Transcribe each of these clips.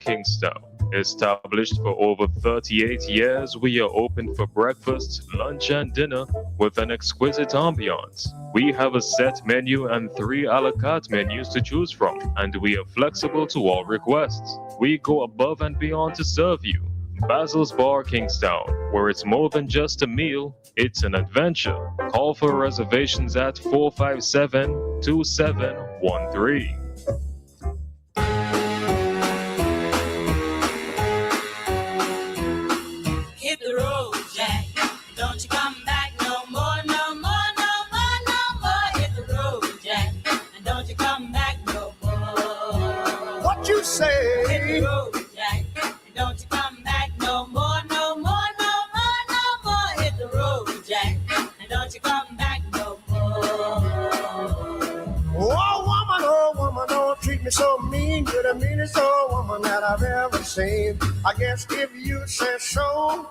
Kingstown. Established for over 38 years, we are open for breakfast, lunch, and dinner with an exquisite ambiance. We have a set menu and three a la carte menus to choose from, and we are flexible to all requests. We go above and beyond to serve you. Basil's Bar Kingstown, where it's more than just a meal, it's an adventure. Call for reservations at 457 2713. Hit the road, Jack. Don't you come back no more, no more, no more, no more. Hit the road, Jack. And don't you come back no more. What you say? Hit the road, Jack. And don't you come back no more, no more, no more, no more. Hit the road, Jack. And don't you come back no more. Oh woman, don't treat me so mean. You're the meanest old woman that I've ever seen. I guess if you say so,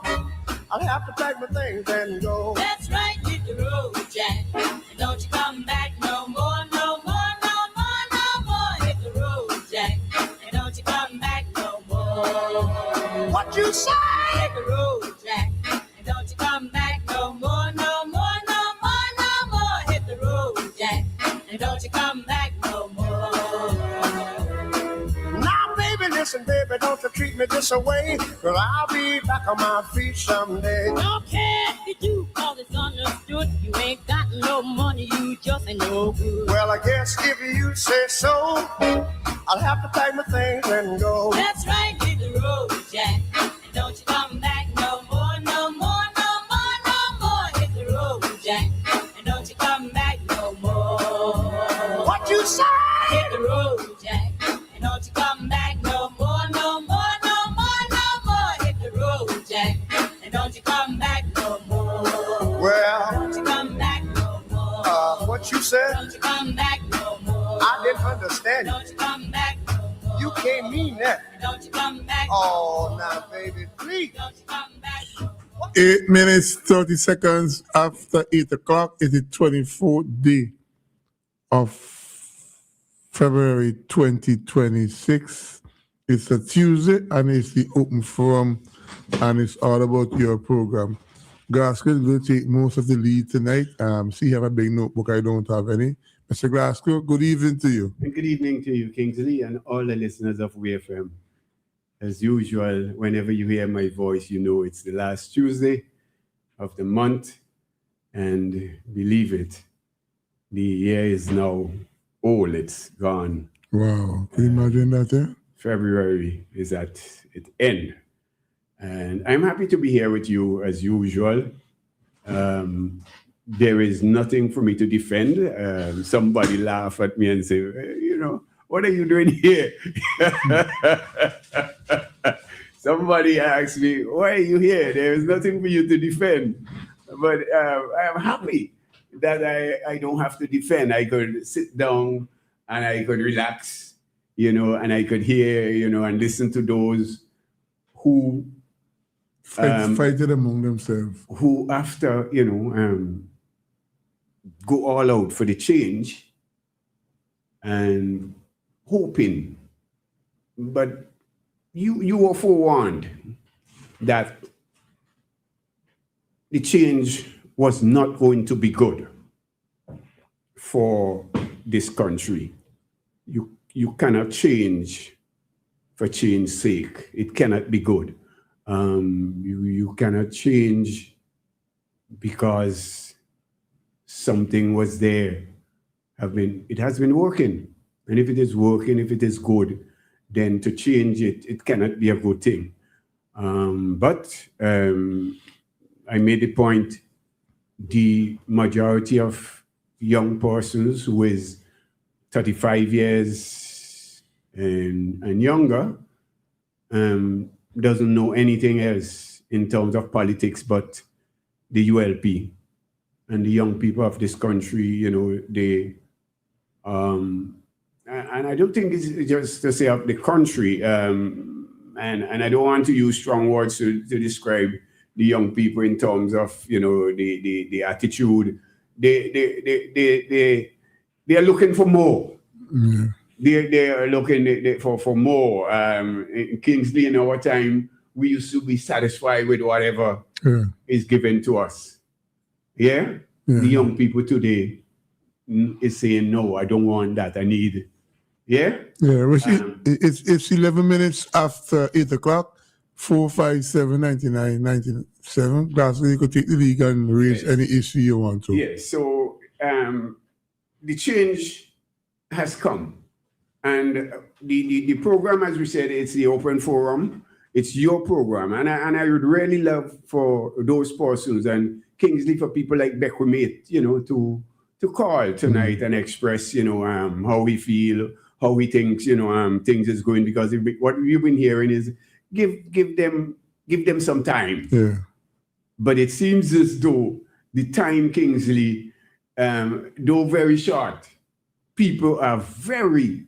I'll have to pack my things and go. That's right, hit the road, Jack. And don't you come back no more, no more, no more, no more. Hit the road, Jack. And don't you come back no more. What you say? Hit the road, Jack. And don't you come back no more, no more, no more, no more. Hit the road, Jack. And don't you come back no more. Now, baby, listen, baby, don't you treat me this way. Cause I'll be back on my feet someday. Don't care if you do, cause it's understood. You ain't got no money, you just ain't no good. Well, I guess if you say so, I'll have to pack my things and go. That's right, hit the road, Jack. And don't you come back no more, no more, no more, no more. Hit the road, Jack. And don't you come back no more. What you say? Hit the road, Jack. And don't you come back no more, no more, no more, no more. Hit the road, Jack. And don't you come back no more. Well, Don't you come back no more. What you said? Don't you come back no more. I didn't understand you. Don't you come back no more. You can't mean that. Don't you come back. Oh, now, baby, please. Don't you come back no more. 8 minutes, 30 seconds after 8 o'clock is the 24th day of February 2026. It's a Tuesday and it's the open forum and it's all about your program. Glasgow is going to take most of the lead tonight. See, you have a big notebook. I don't have any. Mr. Glasgow, good evening to you. And good evening to you, Kingsley, and all the listeners of WFM. As usual, whenever you hear my voice, you know it's the last Tuesday of the month. And believe it, the year is now old. It's gone. Wow. Can you imagine that, eh? February is at its end. And I'm happy to be here with you as usual. There is nothing for me to defend. Somebody laugh at me and say, what are you doing here? Somebody asked me, why are you here? There is nothing for you to defend. But I'm happy that I don't have to defend. I could sit down and I could relax, and I could hear, and listen to those who fighting among themselves. Who after, go all out for the change and hoping. But you were forewarned that the change was not going to be good for this country. You cannot change for change's sake. It cannot be good. You cannot change because something was there. It has been working. And if it is working, if it is good, then to change it, it cannot be a good thing. But I made the point, the majority of young persons who is 35 years and younger doesn't know anything else in terms of politics but the ULP. And the young people of this country, they, and I don't think it's just to say of the country, and I don't want to use strong words to describe the young people in terms of, the attitude. They are looking for more. Yeah. they are looking for more. In Kingsley, in our time, we used to be satisfied with whatever Yeah. is given to us. Yeah? Yeah. The young people today is saying, no, I don't want that. I need, yeah? Yeah, which it's 11 minutes after 8 o'clock, 457-9997. That's where you could take the league and raise any issue you want to. Yeah, so the change has come. And the program, as we said, it's the open forum. It's your program. And I would really love for those persons and Kingsley, for people like Becky Mate, to call tonight and express, how we feel, how we think, things is going. Because what we've been hearing is give them some time. Yeah. But it seems as though the time, Kingsley, though very short, people are very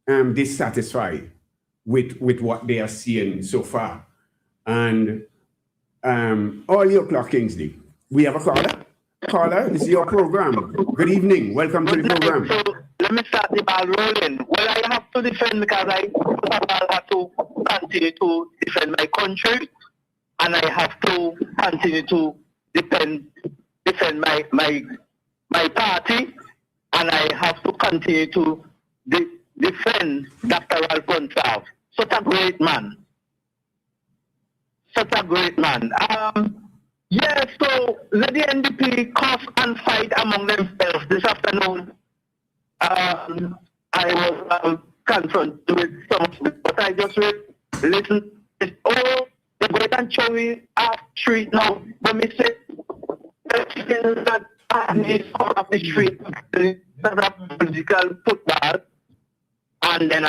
dissatisfied with what they are seeing so far. And all your clock, Kingsley. We have a caller. Caller, this is your program. Good evening. Welcome to the program. So let me start the ball rolling. Well, I have to defend because I have to continue to defend my country, and I have to continue to defend my party, and I have to continue to defend Dr. Alphonse Sarr. Such a great man. Such a great man. Yeah, so let the NDP cough and fight among themselves. This afternoon, I was confronted with some of it, but I just listened. It's all the great and showy street now. Let me say, that I need of the street, political football, and then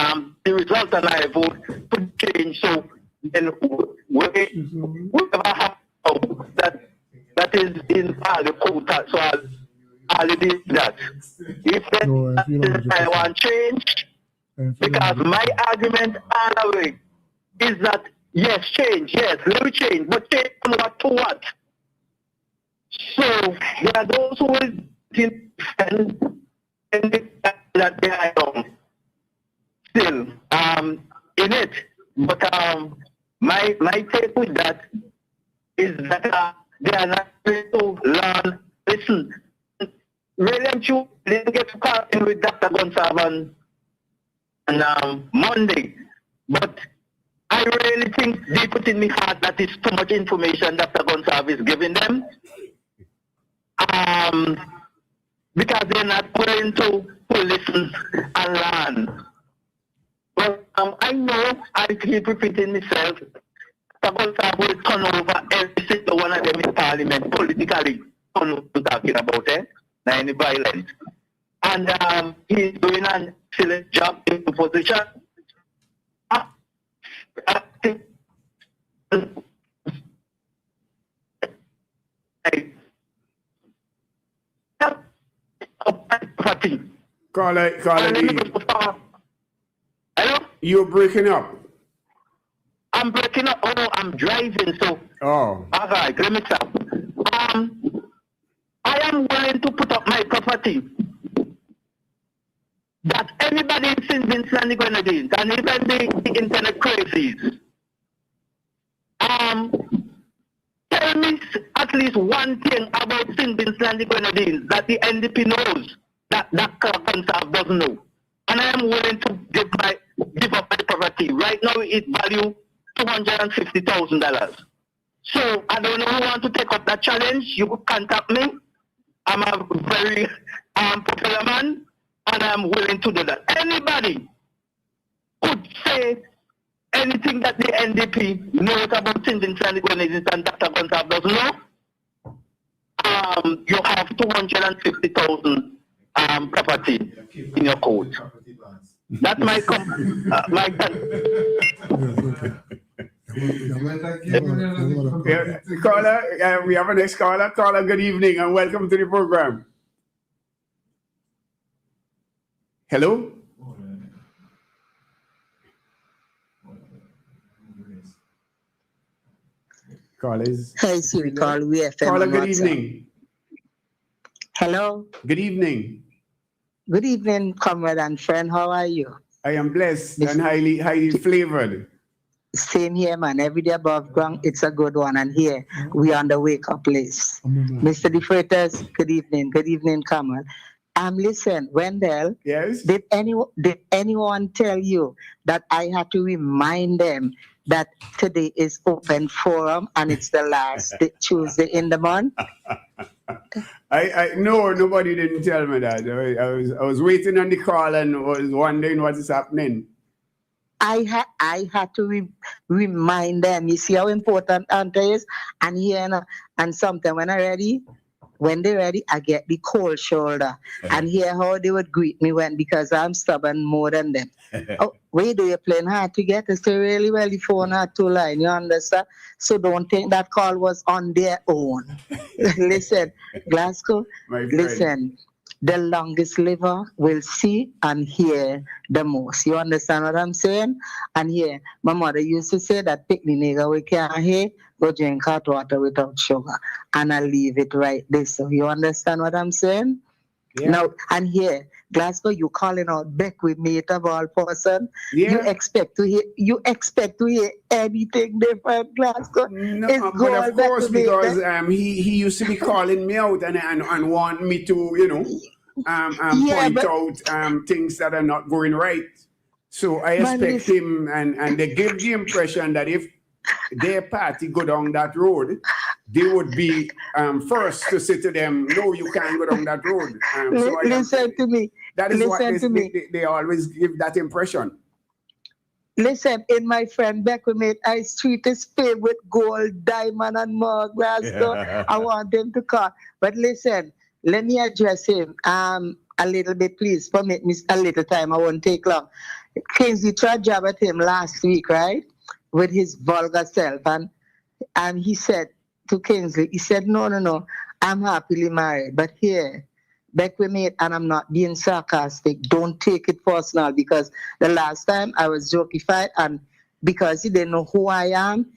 the result and I vote to change. So then whatever happens. That is in all the quota, so I'll do that. If I want change, because my argument all the way is that yes, change, yes, let me change, but change from what to what? So there are those who will defend that they are still in it, but my take with that is that they are not going to learn. Listen, William Chu didn't get to call in with Dr. Gonsalves on Monday, but I really think they put in my heart that is too much information Dr. Gonsalves is giving them, because they're not willing to listen and learn. But I know I keep repeating myself. Gonsalves will turn over every single one of them in Parliament politically. Talking about it, any violence, and he's doing an excellent job in the position. Caller, Hello? You're breaking up. I'm breaking up. Oh, I'm driving, so. Oh. All right, let me stop. I am willing to put up my property that anybody in St. Vincent and the Grenadines and even the internet crazies, tell me at least one thing about St. Vincent and the Grenadines that the NDP knows that Dr. Gonsalves doesn't know. And I am willing to give up my property. Right now it value $250,000. So I don't know who want to take up that challenge. You could contact me. I'm a very popular man, and I'm willing to do that. Anybody could say anything that the NDP knows about St. Vincent and the Grenadines and Dr. Gonsalves doesn't know. You have 250,000 property in your code. That's my Caller, we have a next caller. Caller, good evening and welcome to the program. Hello? Caller is... Hey, Siri, call VFM. Caller, good evening. Hello. Good evening. Good evening, comrade and friend. How are you? I am blessed and highly flavored. Same here, man. Every day above ground, it's a good one. And here, we on the wake-up list. Mr. De Freitas, good evening. Good evening, comrade. Listen, Wendell, Yes. did anyone tell you that I had to remind them that today is open forum and it's the last Tuesday in the month? I no, nobody didn't tell me that. I was waiting on the call and was wondering what is happening. I had to remind them. You see how important Anta is? And here, and sometimes when they're ready, I get the cold shoulder. And hear how they would greet me because I'm stubborn more than them. Oh, wait, do you playing hard to get us to really well? The phone had two lines, you understand? So don't think that call was on their own. Listen, Glasgow, listen. The longest liver will see and hear the most. You understand what I'm saying? And here, my mother used to say that pick the nigger we can't hear, go drink hot water without sugar. And I leave it right there. So you understand what I'm saying? Yeah. Now, and here, Glasgow, you calling out Beck with me of all person. Yeah. You expect to hear anything different, Glasgow? No, but of course, because he used to be calling me out and want me to, point out things that are not going right. So I expect him, and they give the impression that if their party go down that road, they would be first to say to them, no, you can't go down that road. Listen to me. That is what they always give that impression. Listen, in my friend Beckwith, I treat his paved with gold, diamond, and more glass. So I want him to call. But listen, let me address him a little bit, please. Permit me a little time. I won't take long. Kingsley tried job at him last week, right? With his vulgar self. And he said to Kingsley, he said, no, I'm happily married. But here, back with me, and I'm not being sarcastic. Don't take it personal, because the last time I was jokified, and because he didn't know who I am,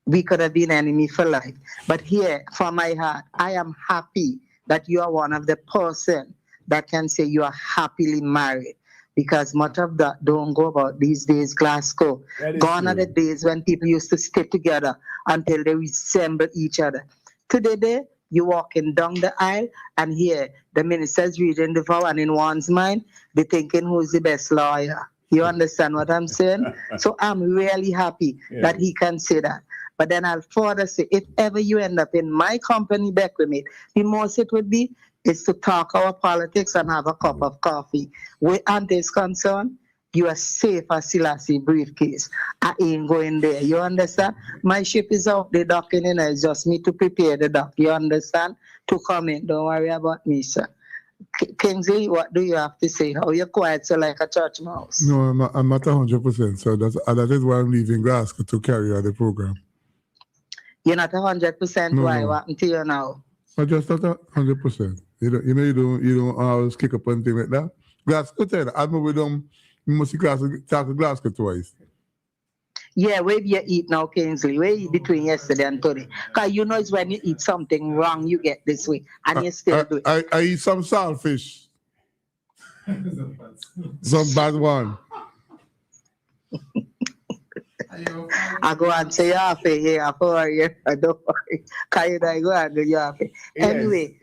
we could have been enemy for life. But here, from my heart, I am happy that you are one of the person that can say you are happily married. Because much of that don't go about these days, Glasgow. Gone are the days when people used to stay together until they resemble each other. Today, you walking down the aisle, and here the minister's reading the vow, and in one's mind, they're thinking who's the best lawyer. You understand what I'm saying? So I'm really happy that he can say that. But then I'll further say, if ever you end up in my company back with me, the most it would be is to talk our politics and have a cup of coffee. Where Anta is concerned, you are safe as Selassie briefcase. I ain't going there. You understand? My ship is out there docking in. It's just me to prepare the dock. You understand? To come in. Don't worry about me, sir. Kingsley, what do you have to say? How you quiet so like a church mouse? No, I'm not 100%. So that is why I'm leaving Glasgow to carry out the program. You're not 100%. No, why? no. What happened to you now? I just not 100%. You don't always kick up on things like that. Glasgow tell you, I'm with them. You must talk to Glasgow twice. Yeah, where do you eat now, Kingsley? Where you eat between yesterday and today? Because you know it's when you eat something wrong, you get this way, and you still do it. I eat some saltfish. Some bad one. I go and say Yafe here for you. Don't worry. I go and do Yafe. Anyway,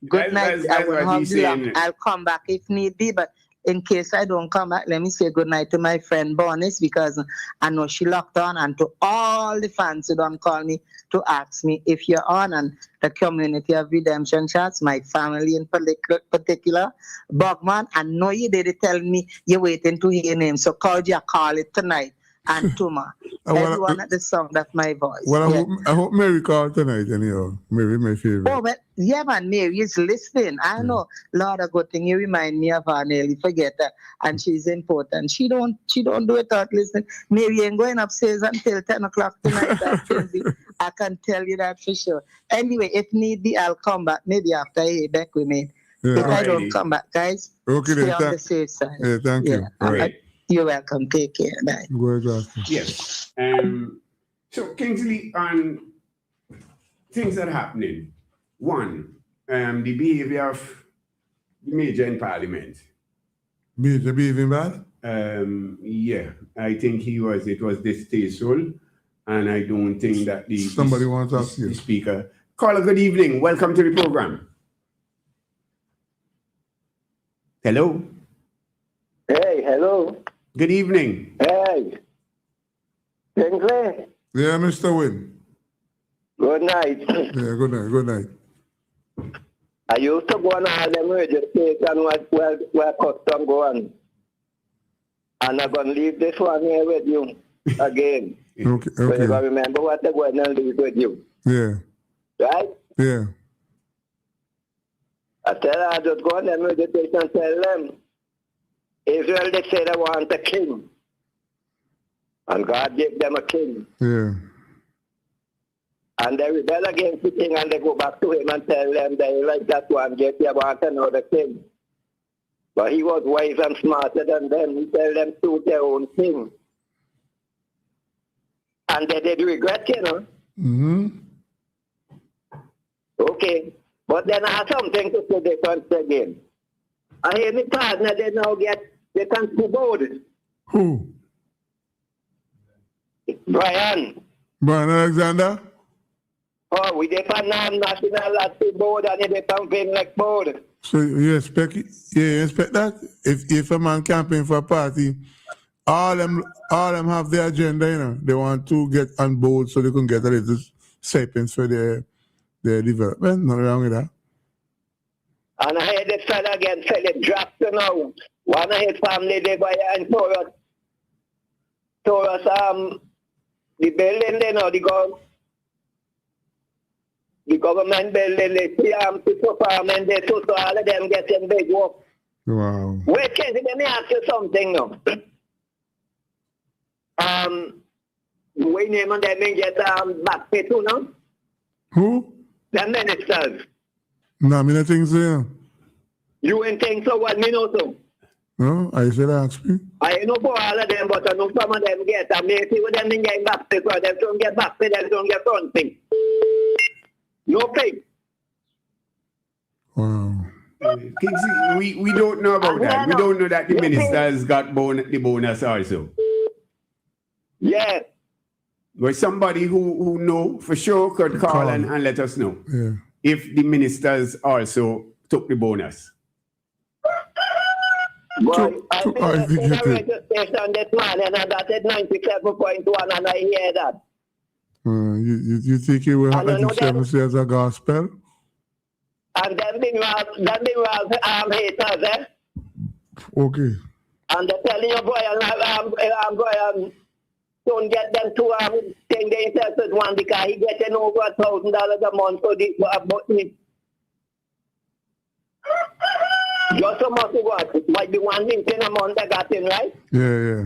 good night. I will have luck. I'll come back if need be, but in case I don't come back, let me say good night to my friend Bonnie, because I know she locked on, and to all the fans who don't call me to ask me if you're on, and the community of Redemption Chats, my family in particular, Bogman, I know you did tell me you're waiting to hear your name, so call it tonight. And Tuma, everyone at the sound of my voice. Well, I hope Mary called tonight anyhow. Mary, my favorite. Oh, but yeah, man, Mary is listening. I know. Lord, a good thing you remind me of her, nearly forget her. And she's important. She don't do it without listening. Mary ain't going upstairs until 10 o'clock tonight. I can tell you that for sure. Anyway, if need be, I'll come back. Maybe after I hear back with me. If I don't come back, guys, stay on the safe side. Yeah, thank you. Right. You're welcome. Take care. Bye. Yes. So, Kingsley, on things that are happening. One, the behavior of the major in Parliament. Major behaving bad? Yeah, I think it was distasteful, and I don't think that Somebody wants to ask you. the speaker. Caller, good evening. Welcome to the program. Hello. Hey, hello. Good evening. Hey. Kingsley, Yeah, Mr. Wynn. good night. Yeah, good night, good night. I used to go on all them radio stations where custom go on. And I'm going to leave this one here with you again. Okay, So you okay. got to remember what I'm going to leave with you. Yeah, Right? yeah. I just go on them radio station and tell them, Israel, they say they want a king. And God gave them a king. Yeah. And they rebel against the king and they go back to him and tell them they like that one, get they want another king. But he was wise and smarter than them. He tell them to their own king. And they did regret, you know. Mm-hmm. Okay. But then I have something to say different again. I hear my partner, they now they can be board. Who? Brian. Brian Alexander? Oh, we depend on national active board and they campaign like board. So you expect that? If a man campaign for a party, all them have their agenda, you know. They want to get on board so they can get a little stipends for their development. Nothing wrong with that. And I heard this fella again, Philip Jackson now. One of his family, they buy and Taurus, the building, you know, the government building, they see people farm and they so all of them getting big work. Wow. Wait, Kenzie, let me ask you something now. We name and them get back pay too, no? Who? The ministers. No, I mean, I think so. You ain't think so, what me know so? No, I said ask me. I know for all of them, but I know some of them get and maybe with them get back pay, so they don't get back pay, they don't get front pay. No pay. Wow. Kingsley, we don't know about that. We don't know that the ministers got the bonus also. Yeah. But somebody who know for sure could call and let us know Yeah. if the ministers also took the bonus. But I Two- think I I think think it I is. read the station this morning and that is 97.1 and I hear that. You think it will I don't know have that. as a gospel? And them being haters, eh? Okay. And they're telling you, boy, I'm going don't get them to think they interested one because he getting over $1,000 a month for this about me. Just so much what? Might be 1 million a month they got him, right? Yeah.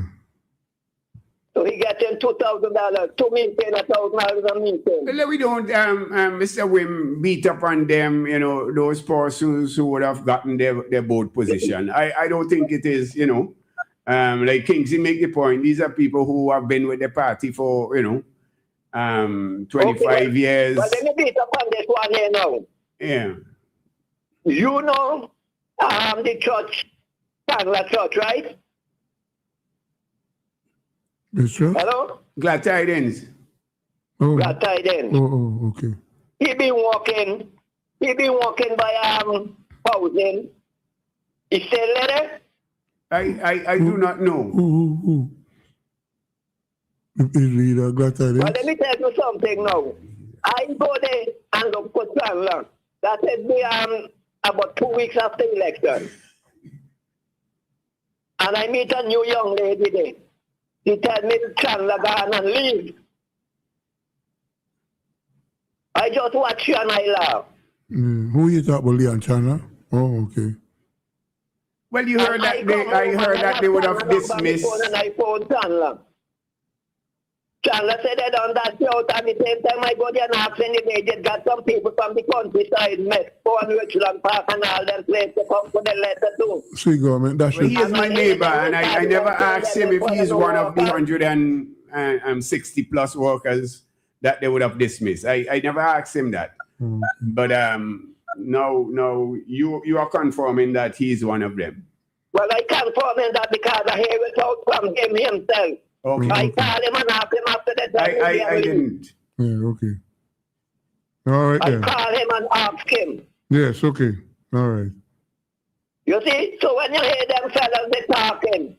So he getting $2,000, $2 million, $1,000 a month. Well, we don't, Mr. Wim, beat up on them, you know, those persons who would have gotten their board position. I don't think it is, you know, like Kingsley make the point, these are people who have been with the party for, you know, 25 years. But let me beat up on this one here now. Yeah. You know the church, Chandler Church, right? It's true? Hello? Glad tidings. Oh. Got tied in. Oh, okay. He been walking by housing. He still there? I do not know. Who? Is leader got that? Well, let me tell you something now. I go there and look for Chandler. That is me about 2 weeks after election. And I meet a new young lady there. She tell me Chandler gone and leave. I just watch you and I laugh. Who you talk about, Leon Chandler? Oh, okay. Well, you heard that I heard that they would have dismissed. And I phoned Chandler. Chandler said they done that show. At the same time, I go there and ask them if they got some people from the countryside, Mexico and Richland Park and all them places to come for the letter too. See, government, that's Well, he is my neighbor, and I never asked him if he's one of the 160 plus workers that they would have dismissed. I never asked him that. But no, you are confirming that he's one of them. Well, I confirm confirming that because I hear it out from him himself. Okay. I call him and ask him after that. I didn't. Yeah, okay. All right I then. call him and ask him. Yes, okay. All right. You see, so when you hear them fellas they talking,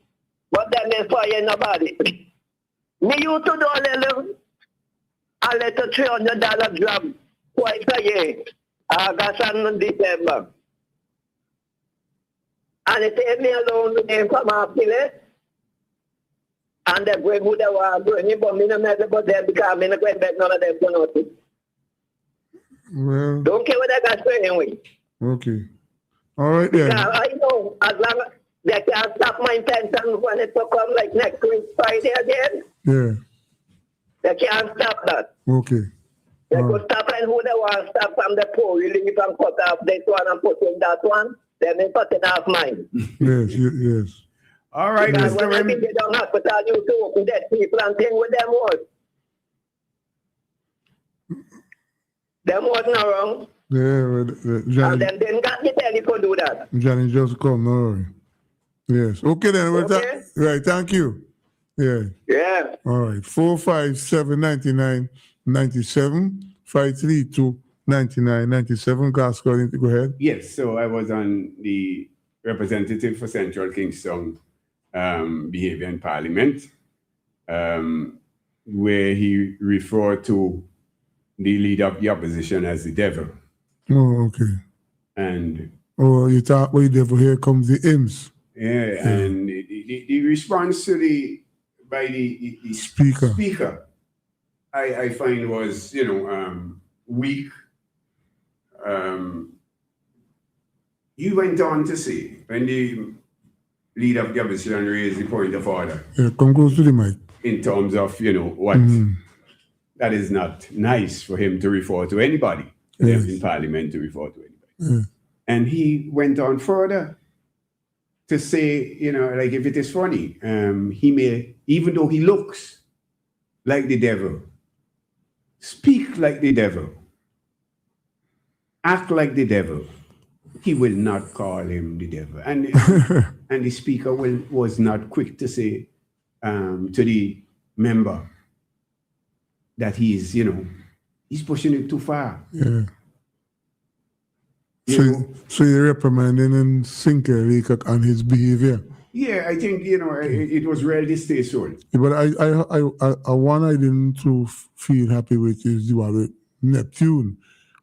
but them is for you nobody. Me used to do a little $300 job twice a year, August and December. And it take me alone with them from our village. And they bring who they want to bring, but me no matter about them because me no going back none of them for nothing. Well, Don't care what they got saying with. okay. All right then. Now, I know as long as they can't stop my intention when it will come like next week Friday again, Yeah. they can't stop that. Okay. They All could right. stop and who they want to stop from the poor, you leave and cut off this one and put in that one, then they cut it off mine. Yes, yes. All right, Because Mr. when I Rim. think they don't hospital, you to open dead people and thing with them was. Them wasn't wrong, Yeah, well, and Johnny, them didn't got the telly to do that. Johnny just come, no worry. Yes. Okay then. Well, Okay. right, thank you. Yeah. Yeah. All right. 457-99-97, 532-99-97. Gascon, go ahead. Yes, so I was on the representative for Central Kingston behavior in Parliament, where he referred to the leader of the opposition as the devil. Oh, okay. And Oh, you thought, well, devil, here comes the imps. yeah, and the response to by the Speaker. I find was, weak. He went on to say, when the leader of the opposition raised the point of order, Yeah, come close to the mic. in terms of, what that is not nice for him to refer to anybody Yes. in Parliament to refer to anybody. Yeah. And he went on further to say, like if it is funny, he may, even though he looks like the devil, speak like the devil, act like the devil, he will not call him the devil. And and the speaker was not quick to say to the member that he's pushing it too far. Yeah. You So, know? so you're reprimanding and Sinker Leacock on his behavior. Yeah, I think it was real distasteful. Yeah, but I one I didn't too feel happy with is the one with Neptune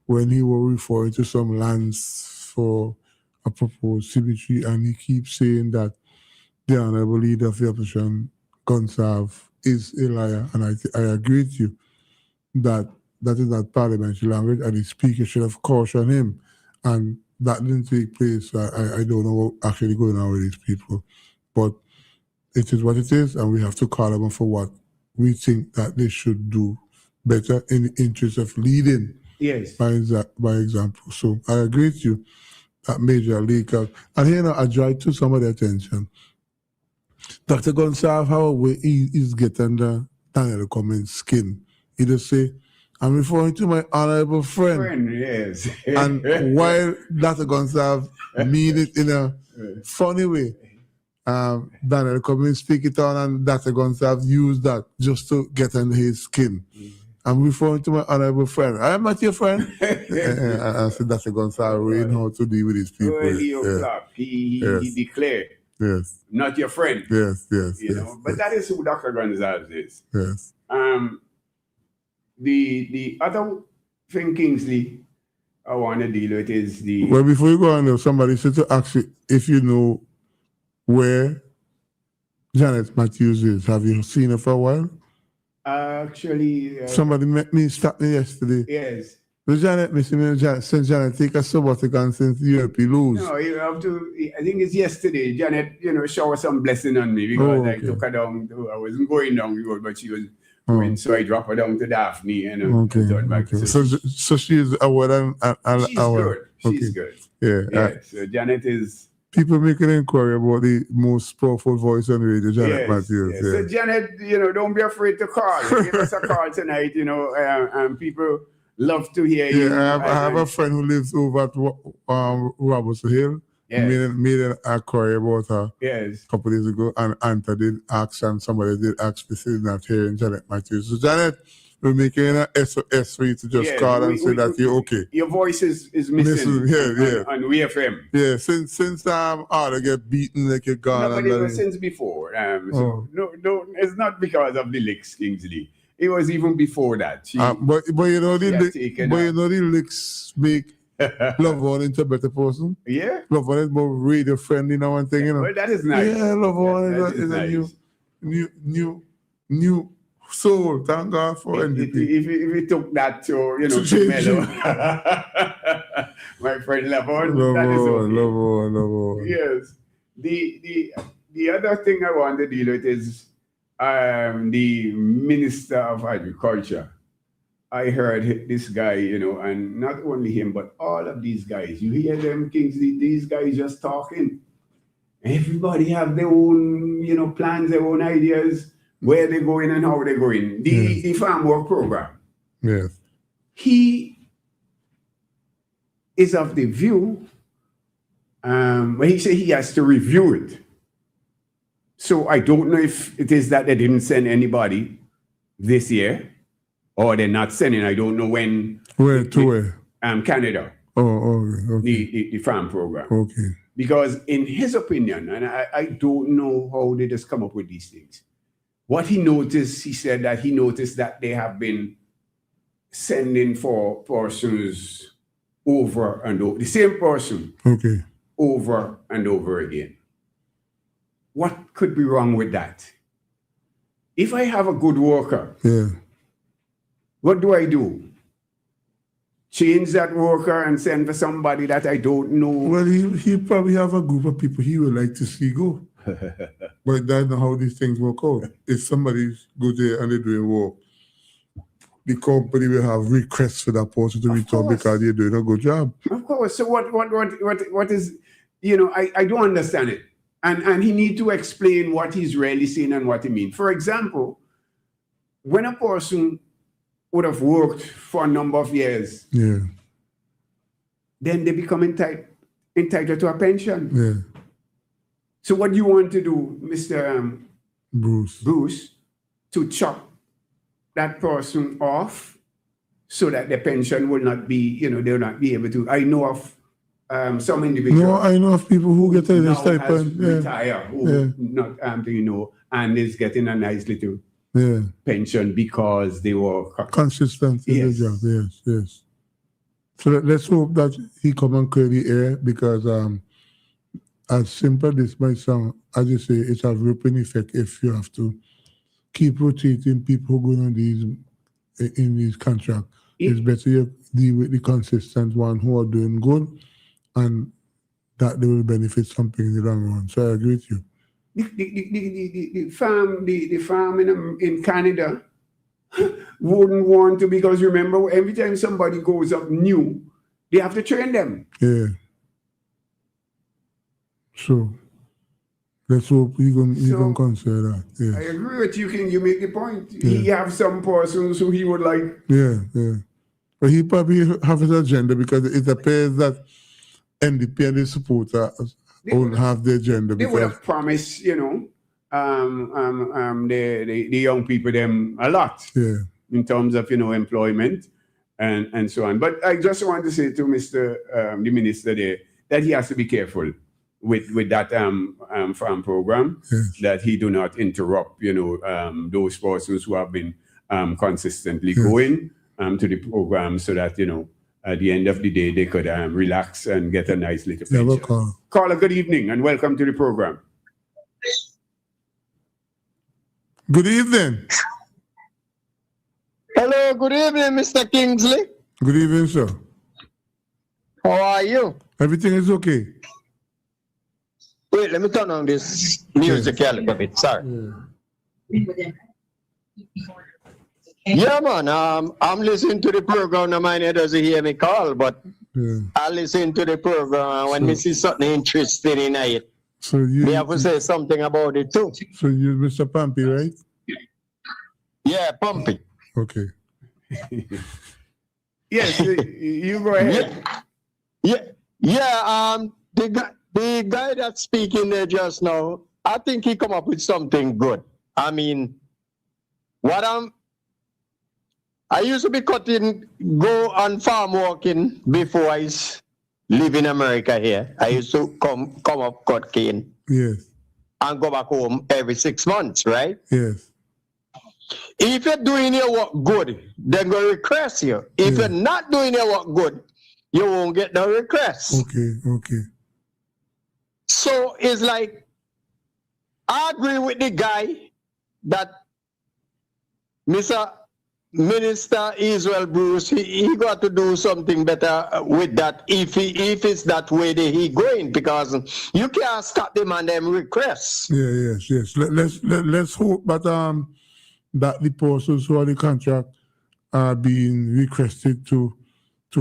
when he was referring to some lands for a proposed cemetery, and he keeps saying that the honorable leader of the opposition, Gonsalve, is a liar, and I agree with you that is not parliamentary language, and the speaker should have cautioned him, and that didn't take place. I don't know what actually going on with these people, but it is what it is, and we have to call them for what we think that they should do better in the interest of leading Yes. by example. So I agree with you that Major League. And here I draw to some of the attention. Dr. Gonsalve, how he's getting the Daniel Cummings skin. He just say, I'm referring to my honorable friend. Yes. And while Dr. Gonsalve mean it in a funny way, Daniel Cummings speak it on, and Dr. Gonsalve use that just to get under his skin. I'm referring to my honorable friend. I am not your friend. I said Dr. Gonsalve really know how to deal with these people. Well, he Yes. he declared, Yes, not your friend. yes, yes, You know, but that is who Dr. Gonsalves is. yes. The other thing, Kingsley, I want to deal with is the Well, before you go on, though, somebody said to ask you if you know where Janet Matthews is. Have you seen her for a while? actually Somebody stopped me yesterday. yes. Was Janet missing me? Since Janet take a sabbatical since Europe lose. No, you have to. I think it's yesterday. Janet, shower some blessing on me because I okay. took her down. I wasn't going down the road, but she was going, so I dropped her down to Daphne and Okay. turned back. Okay. So So she's aware and she's aware. good. She's Okay. good. Yeah. Yeah. So Janet is. People make an inquiry about the most powerful voice on the radio, Janet Yes, Matthews. yes. Yeah. So Janet, don't be afraid to call. Give us a call tonight. And people love to hear you. Yeah, I have a friend who lives over at Robertson Hill, made an inquiry about her Yes. a couple days ago, and Anta did ask, and somebody did ask, this is not hearing Janet Matthews. So Janet, we're making an SOS for you to just call and say that you're okay. Your voice is missing. Yeah. On WFM. Yeah, since Arda get beaten like you're gone. No, but it was since before. Oh. No, it's not because of the licks, Kingsley. It was even before that. But you know she had the taken the licks make Love into a better person. Yeah. Love is more radio friendly now and thing, you know. Well, that is nice. Yeah, Love That is nice. a new soul. Thank God for NDP. If we took that to, to change mellow, my friend Lavon, that is okay. Love. Yes. The other thing I want to deal with is the Minister of Agriculture. I heard this guy, and not only him, but all of these guys. You hear them, Kingsley, these guys just talking. Everybody have their own, plans, their own ideas, where they're going and how they're going. The Farm Work Program. Yes. He is of the view, but he said he has to review it. So I don't know if it is that they didn't send anybody this year, or they're not sending. I don't know when. Where to where? Canada. Oh, okay. The farm program. Okay. Because in his opinion, and I don't know how they just come up with these things. What he noticed, he said that he noticed that they have been sending for persons over and over, the same person. Okay. Over and over again. What could be wrong with that? If I have a good worker, what do? Change that worker and send for somebody that I don't know? Well, he probably have a group of people he would like to see go. But that's not how these things work out. If somebody go there and they're doing work, the company will have requests for that person to return because they're doing a good job. Of course. So what is, I don't understand it. And he need to explain what he's really saying and what he means. For example, when a person would have worked for a number of years, then they become entitled to a pension. Yeah. So what do you want to do, Mr. Bruce, to chop that person off so that the pension will not be, they'll not be able to. I know of some individuals. No, I know of people who get a stipend. Retire, who not, and is getting a nice little pension because they were consistent in the job. Yes. So let's hope that he come and clear the air, because as simple this might sound, as you say, it has rippling effect if you have to keep rotating people who go on in these contracts. It's better you deal with the consistent one who are doing good, and that they will benefit something in the long run. So I agree with you. The farm in Canada wouldn't want to, because remember, every time somebody goes up new, they have to train them. Yeah. So let's hope he can consider that. Yes. I agree with you, King. You make the point. He have some persons who he would like. Yeah. But he probably have his agenda, because it appears that NDP and the supporters don't have the agenda. They would have promised, the young people them a lot in terms of, employment and so on. But I just want to say to Mr. the Minister there that he has to be careful with that farm program, that he do not interrupt, those persons who have been consistently going to the program, so that, at the end of the day, they could relax and get a nice little pension. Caller, good evening and welcome to the program. Good evening. Hello, good evening, Mr. Kingsley. Good evening, sir. How are you? Everything is okay. Wait, let me turn on this music a little bit. Sorry. Yeah, man. I'm listening to the program. Now, mine doesn't hear me call, but I listen to the program, and when we see something interesting in it, we have to say something about it too. So you're Mr. Pumpy, right? Yeah, Pumpy. Okay. Yes, you go ahead. Yeah. The the guy that's speaking there just now, I think he come up with something good. I mean, I used to be go on farm walking before I live in America here. I used to come up cut cane. Yes. And go back home every 6 months, right? Yes. If you're doing your work good, they're going to request you. If you're not doing your work good, you won't get no request. Okay. So it's like, I agree with the guy that Mr. Minister Israel Bruce, he got to do something better with that if it's that way that he going, because you can't stop them and them requests. Yes. Let's hope that that the persons who are the contract are being requested to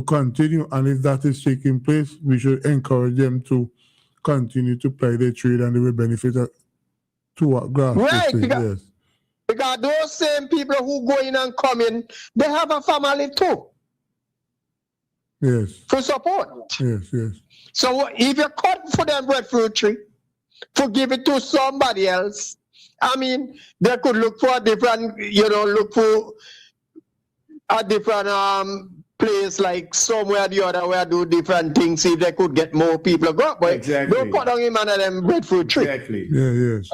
continue, and if that is taking place, we should encourage them to continue to play their trade, and they will benefit to what grass. Right, because those same people who go in and come in, they have a family too. Yes. For support. Yes. So if you cut for them breadfruit tree, to give it to somebody else, I mean, they could look for a different, place like somewhere or the other where do different things, see if they could get more people go. But Exactly. don't cut down him and them breadfruit tree. Exactly. Yes.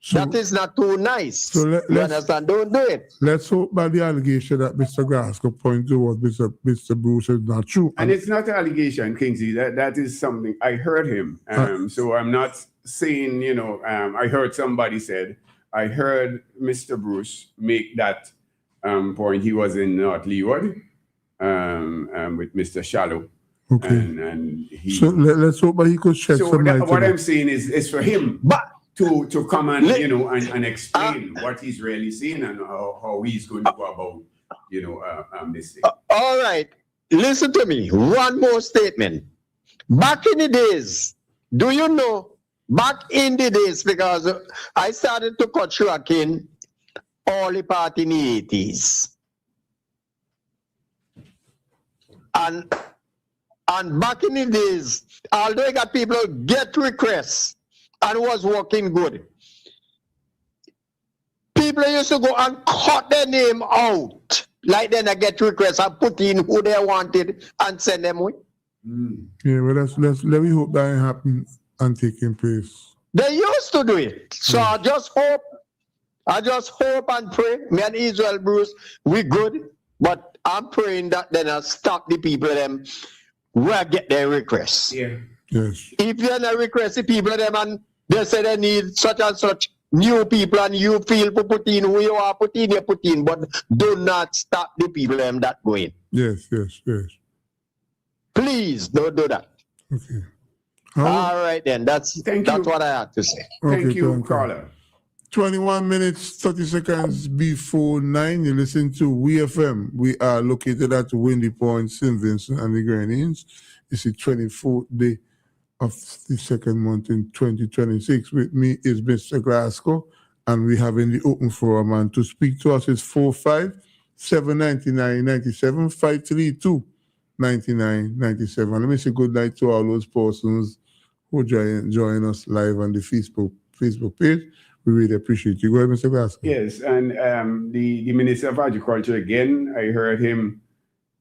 So, that is not too nice. So you understand? Don't do it. Let's hope that the allegation that Mr. Glasgow pointed towards Mr. Bruce is not true. And it's not an allegation, Kingsley. That is something I heard him. So I'm not saying, I heard somebody said, I heard Mr. Bruce make that point. He was in North Leeward with Mr. Shallow. Okay. And he. So let's hope that he could shed some light. What I'm saying is for him, but to come and and explain what he's really saying and how he's going to go about this thing. All right, listen to me. One more statement. Back in the days, do you know? Back in the days, because I started to cut sugarcane early part in the 80s, and back in the days, although I got people get requests and was working good, people used to go and cut their name out, like then I get requests and put in who they wanted and send them away. Yeah, well, let me hope that happen and taking place. They used to do it. So I just hope and pray. Me and Israel Bruce, we good, but I'm praying that then I'll stop the people them where get their requests. Yeah. Yes. If you're not requesting people them and they say they need such and such new people and you feel to put in who you are put in, but do not stop the people them that go in. Yes. Please don't do that. Okay. All right then. That's what I had to say. Thank you, caller. 21 minutes, 30 seconds before 9. You listen to WeFM. We are located at Windy Point, St. Vincent and the Grenadines. It's the 24th day of the second month in 2026. With me is Mr. Glasgow, and we have in the open forum, and to speak to us is 45-799-97, 532-9997. Let me say good night to all those persons who join us live on the Facebook page. We really appreciate you. Go ahead, Mr. Glasgow. Yes, and the Minister of Agriculture, again, I heard him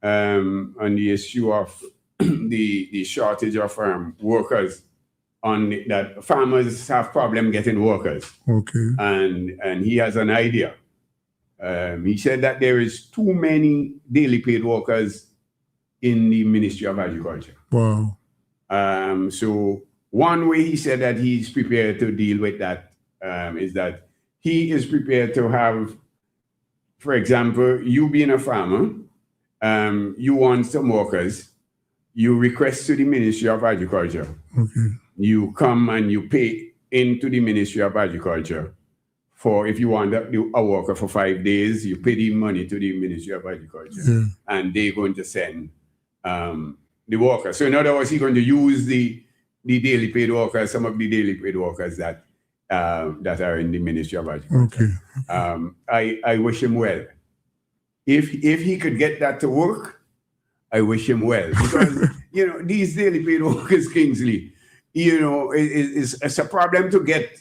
on the issue of the shortage of workers, on that farmers have problem getting workers. Okay. And he has an idea. He said that there is too many daily paid workers in the Ministry of Agriculture. Wow. So one way he said that he's prepared to deal with that is that he is prepared to have, for example, you being a farmer, you want some workers, you request to the Ministry of Agriculture. Okay. You come and you pay into the Ministry of Agriculture for, if you want a worker for 5 days, you pay the money to the Ministry of Agriculture, and they're going to send the worker. So in other words, he's going to use the daily paid workers, some of the daily paid workers that are in the Ministry of Agriculture. Okay. I wish him well. If he could get that to work, I wish him well, because you know, these daily paid workers, Kingsley, you know, it's a problem to get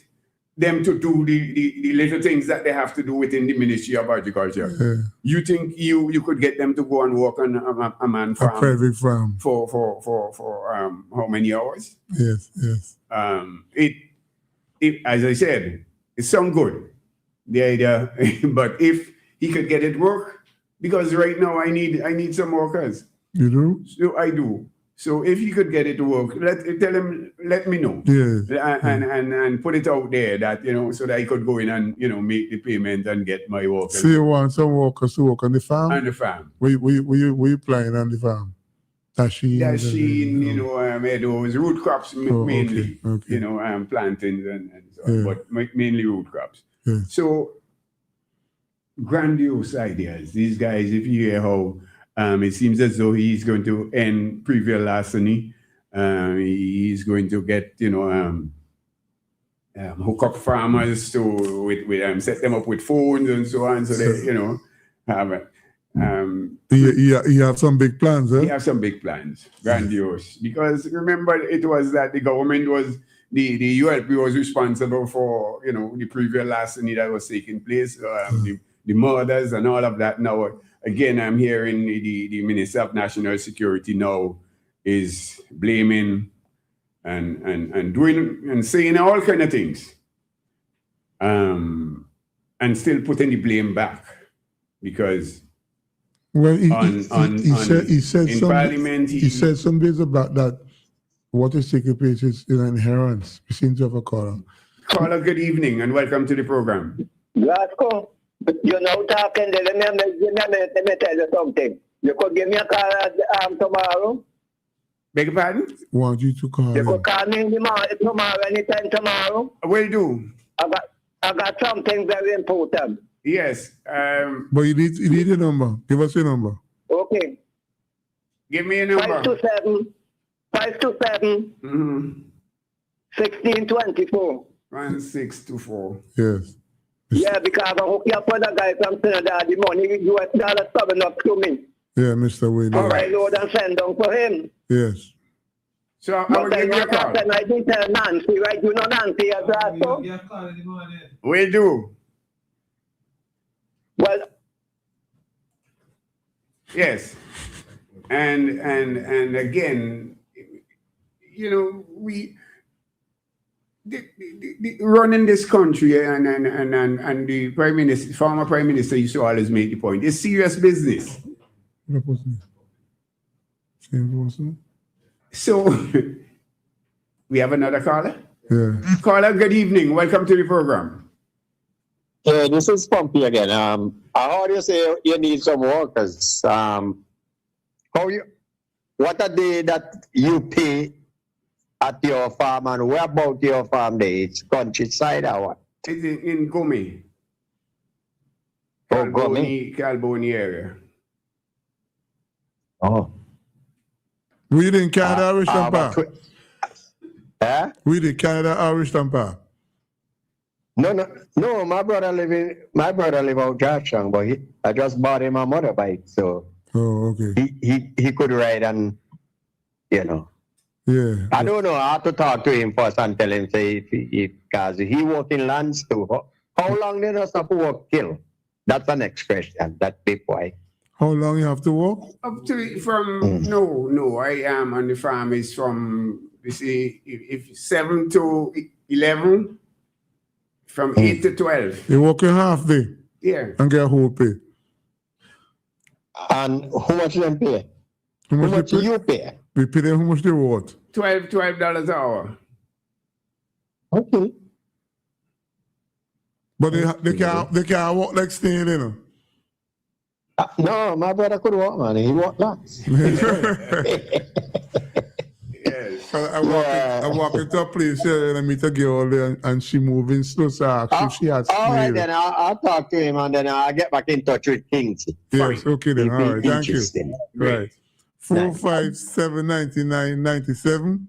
them to do the little things that they have to do within the Ministry of Agriculture. Yeah. You think you could get them to go and work on a man farm? A private farm. For how many hours? Yes, yes. It as I said, it sounds good, the idea, but if he could get it work, because right now I need some workers. You do? So I do. So if you could get it to work, tell him, let me know. Yeah. And put it out there that, you know, so that I could go in and, you know, make the payment and get my workers. So you want some workers to work on the farm? On the farm. Were you playing on the farm? Dasheen, you know, meadows, root crops mainly. Okay. You know, plantains and so on, but mainly root crops. Yeah. So grandiose ideas. These guys, if you hear how it seems as though he's going to end previous larceny. He's going to get, you know, hook up farmers to with set them up with phones and so on, so they, you know, have you have some big plans, huh? He have some big plans, grandiose. Because remember, it was that the government was the ULP was responsible for, you know, the previous larceny that was taking place, the murders and all of that. Now, again, I'm hearing the Minister of National Security now is blaming and doing and saying all kind of things, and still putting the blame back, because he said in some, Parliament he said some days about that. What is taking place is an inherence. We seem to have a caller. Caller, good evening and welcome to the program. Glasgow, you're now talking. Let me tell you something. You could give me a call tomorrow. Beg your pardon? Want you to call. You could call me tomorrow, anytime tomorrow. Will do. I got something very important. Yes. But you need your number. Give us your number. Okay. Give me a number. 527 1624. 1624. Yes. Yeah, because I hook you up with a guy from Trinidad. The money, US dollars coming up to me. Yeah, Mr. Wayne. All right, Lord, and send down for him. Yes. So I will give you a call. I didn't tell Nancy, right? You know Nancy as well. Will do. Well, yes. And again, you know, we running this country and the Prime Minister, former Prime Minister used to always make the point. It's serious business. So we have another caller? Yeah. Caller, good evening. Welcome to the program. Yeah, this is Pumpy again. I heard you say you need some workers. What are they that you pay at your farm, and where about your farm there? It's countryside or what? It's in Gomé. Oh, Gomé. Calboni area. Oh. We in Canada, Irish Tampa. We in Canada, Irish Tampa. No. My brother live out Georgetown, but I just bought him a motorbike, so. Oh, okay. He could ride, and you know. Yeah. I don't know. I have to talk to him first and tell him, say, because he work in lands too. How long did us have to work till? That's the next question. That's big boy. How long you have to work? Up to from no. I am on the farm is from if 7 to 11, from 8 to 12. You working half day? Yeah. And get a whole pay. And how much them pay? How much you pay? We pay them how much they want. $12 an hour. Okay. But they can't walk like staying, you know. No, my brother could walk, man. He walked lots. Yes. I walk into a place here and I meet a girl there and she moving slow, so I ask if she has all right, snail. then I'll talk to him and then I'll get back in touch with Kingsley. Yes, okay then. All right, thank you. Right. 457-9997,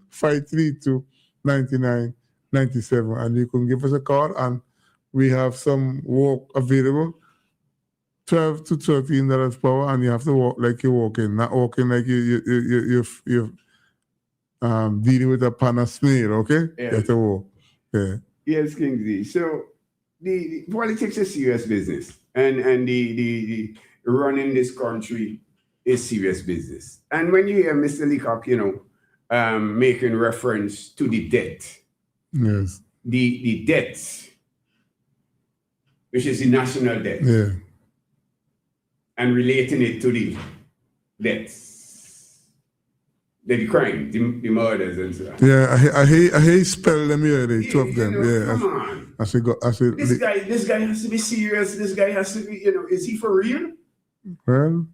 532-9997. And you can give us a call and we have some work available. $12 to $13 per hour, and you have to walk like you're walking, not walking like you're dealing with a pan of snail, okay? Yeah. That's a war. Yeah. Yes, Kingsley. So the politics is serious business, and the running this country is serious business. And when you hear Mr. Leacock, making reference to the debt, Yes. the debt, which is the national debt, Yeah. and relating it to the debts, the crime, the murders, and so on. Yeah, I hate spell them here, the two of them. Yeah. Come on. I said, This guy has to be serious. This guy has to be, is he for real? well,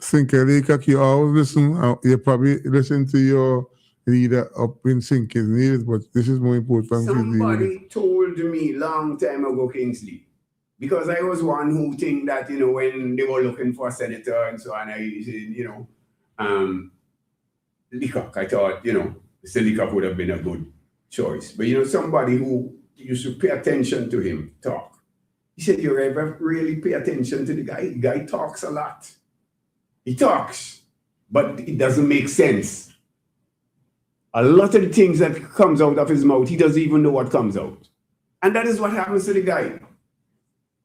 Leacock, you always listen. You probably listen to your leader up in Sinkers News, but this is more important. Somebody told me long time ago, Kingsley, because I was one who think that, when they were looking for a senator and so on, I said, Leacock, I thought, Mr. Leacock would have been a good choice. But, somebody who used to pay attention to him talk. He said, you ever really pay attention to the guy? The guy talks a lot. He talks, but it doesn't make sense. A lot of the things that comes out of his mouth, he doesn't even know what comes out. And that is what happens to the guy.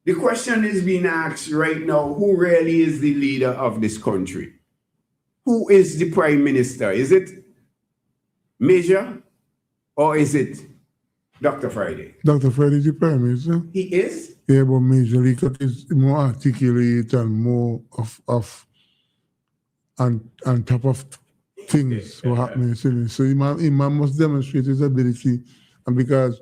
The question is being asked right now, who really is the leader of this country? Who is the prime minister? Is it Major or is it Dr. Friday? Dr. Friday is the prime minister. He is? Yeah, but Major Leacock is more articulate and more of on top of things what happening. So he must demonstrate his ability, and because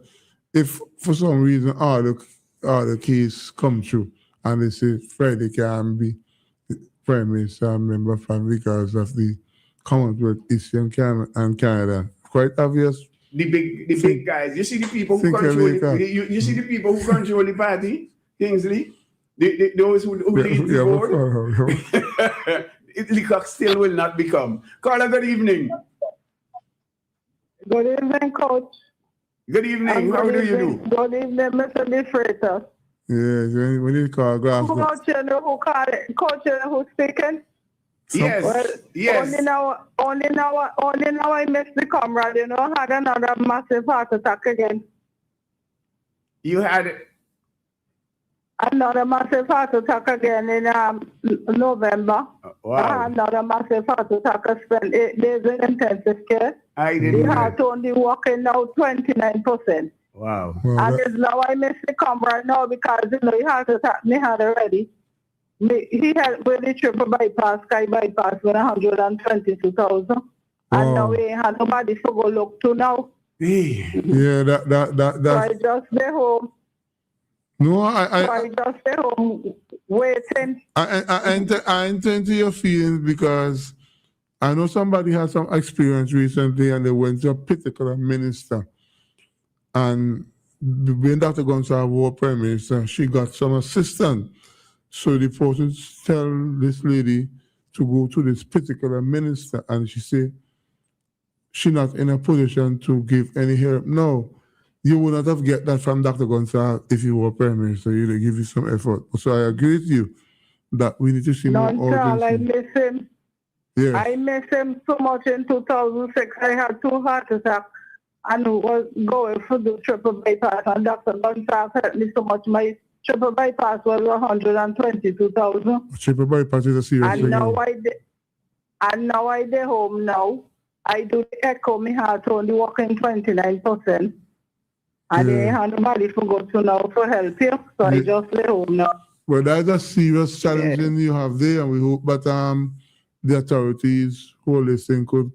if for some reason all the case come true and they say Friday can be prime minister member from because of the Commonwealth issue and Canada, quite obvious. The big guys. You see the people who control you see the people who control the party, Kingsley? Those who lead the board. Leacock still will not become. Carla, good evening. Good evening, Coach. Good evening. How do you do? Good evening, Mr. Defrater. Yeah, when you call glass. Coach, you know who called it? Coach, you know who's speaking? Yes. Well, yes. Only now I missed the comrade, I had another massive heart attack again. You had another massive heart attack again in November. Wow. I had another massive heart attack. I spent 8 days in intensive care. I didn't. The heart only working now 29%. Wow. And it's now I miss the comrade now because he heart attack me had already. He had with the triple bypass, sky bypass with 122,000. And now we ain't had nobody to go look to now. Yeah, that. So I just stay home. No, I just stay home waiting. I intend to your feelings because I know somebody had some experience recently and they went to a particular minister. And when Dr. Gonzalez was prime minister, she got some assistance. So the person tell this lady to go to this particular minister, and she said she's not in a position to give any help. No, you would not have get that from Dr. Gonzalez if you were prime minister. You'd give you some effort. So I agree with you that we need to see more audience. I miss him. Yes. I miss him so much. In 2006, I had 2 heart attacks and was going for the triple bypass, and Dr. Gonzalez helped me so much. My triple bypass was 122,000. Triple bypass is a serious thing. And now I dey home now. I do the echo, my heart only working 29%. And they ain't have nobody to go to now for help you. So I just lay home now. Well, that's a serious challenge you have there, and we hope that the authorities who listen could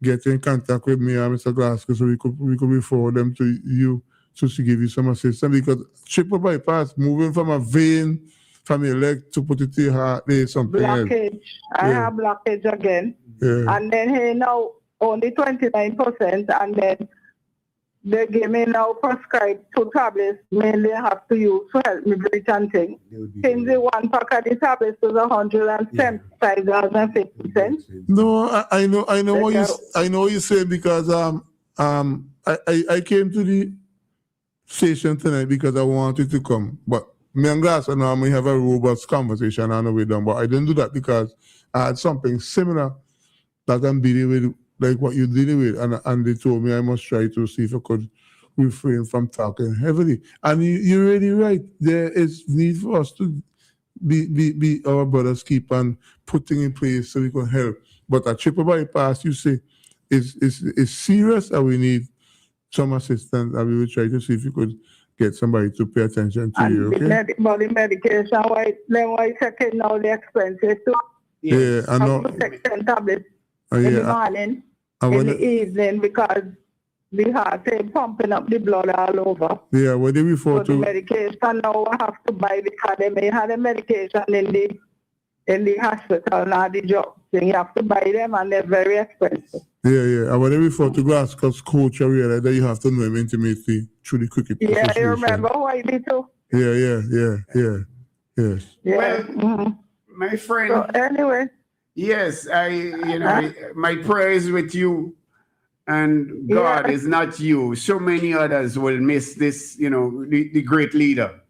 get in contact with me and Mr. Glasgow so we could refer them to you to give you some assistance, because triple bypass, moving from a vein from your leg to put it to your heart, there's something blockage. I have blockage again. Yeah. And then here now only 29%, and then they give me now prescribed 2 tablets mainly I have to use to help me breathe and things. Since the 1 pack of the tablets is $175.50. No, I know what you say, because I came to the station tonight because I wanted to come, but me and Glass and I have a robust conversation. I know we're done, but I didn't do that because I had something similar that I'm dealing with like what you're dealing with, and they told me I must try to see if I could refrain from talking heavily. And you're really right. There is need for us to be our brothers, keep on putting in place so we can help. But a triple bypass, you say, is serious, and we need some assistance, and we will try to see if you could get somebody to pay attention to you, okay? But the medication, why checking now the expenses too? Yeah, I know. Have to take 10 tablets in the morning, in the evening, because the heart is pumping up the blood all over. Yeah, what they refer So the to. medication now I have to buy, because they may have the medication in the hospital, not the drug thing. You have to buy them, and they're very expensive. Yeah. And when they refer to Glasgow's coach, I realize that you have to know him intimately through the cricket Yeah, association. you remember who I did too? Yeah. Yes. Yeah. Well, my friend. So anyway. Yes, my prayer is with you, and God is not you. So many others will miss this, the great leader.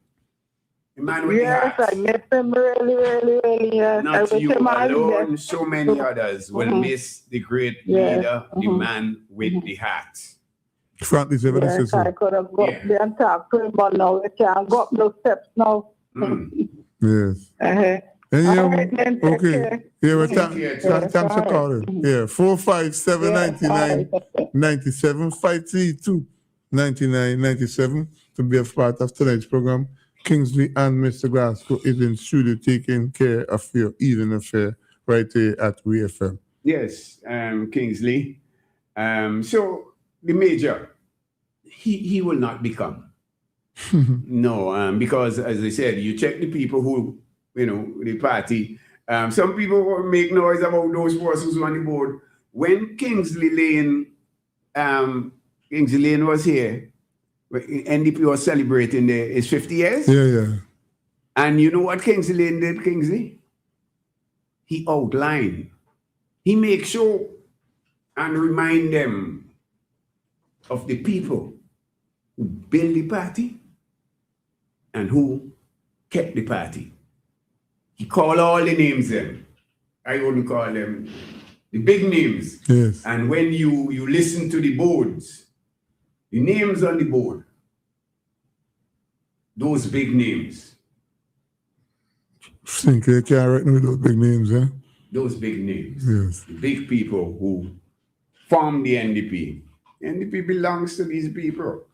The man with the Yes, heart. I miss him really. Yes. I Not wish you him all the alone, best. so many others will miss the great leader, the man with the heart. Frankly, Yes, I could have got there and talked to him, but now we can't go up those steps now. Yes. Uh-huh. And All right, then, take okay. care. Yeah, well, Take thanks for calling. Yeah, 457-99-97, 532-99-97 to be a part of tonight's program. Kingsley and Mr. Glasgow is in studio taking care of your evening affair right here at WFM. Yes, Kingsley. So the major, he will not become. No, because as I said, you check the people who, the party. Some people will make noise about those persons on the board. When Kingsley Lane was here, NDP was celebrating his 50 years. Yeah. And you know what Kingsley Lane did, Kingsley? He outlined. He makes sure and remind them of the people who built the party and who kept the party. He called all the names them. I wouldn't call them the big names. Yes. And when you listen to the boards, the names on the board, those big names. Think they can't write with those big names, eh? Those big names. Yes. The big people who formed the NDP. NDP belongs to these people.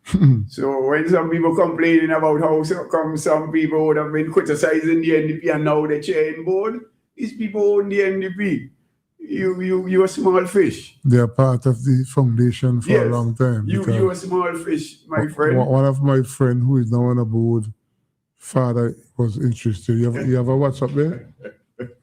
So when some people complaining about how come some people would have been criticizing the NDP and now they're chairing board, these people own the NDP. You're a small fish. They are part of the foundation for a long time. You're a small fish, my friend. One of my friends who is now on the board, father was interested. You have a WhatsApp there?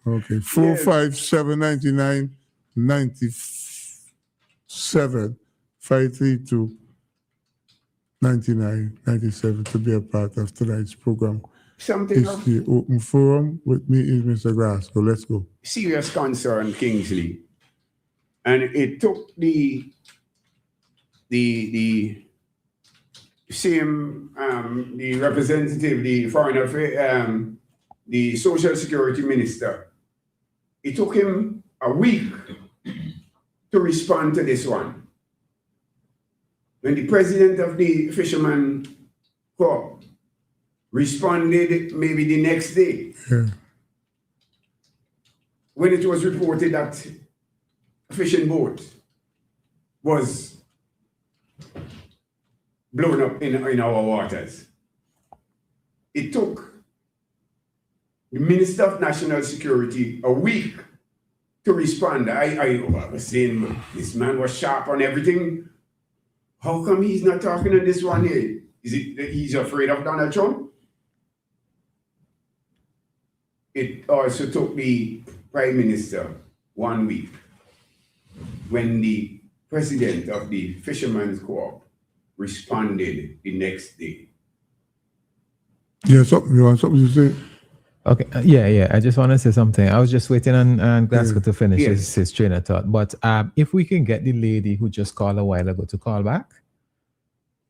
Okay. 457-99-97. 532-99-97 to be a part of tonight's program. It's the open forum. With me is Mr. Glasgow. Let's go. Serious concern, Kingsley. And it took the same, the representative, the foreign affairs, the social security minister. It took him a week to respond to this one. When the president of the Fisherman Corps responded maybe the next day, when it was reported that a fishing boat was blown up in our waters. It took the Minister of National Security a week to respond. I was saying this man was sharp on everything. How come he's not talking on this one here? Is it that he's afraid of Donald Trump? It also took the Prime Minister 1 week when the president of the Fisherman's Corps responded the next day. Yeah, you want something to say? Okay, yeah. I just want to say something. I was just waiting on Glasgow to finish his train of thought. But if we can get the lady who just called a while ago to call back.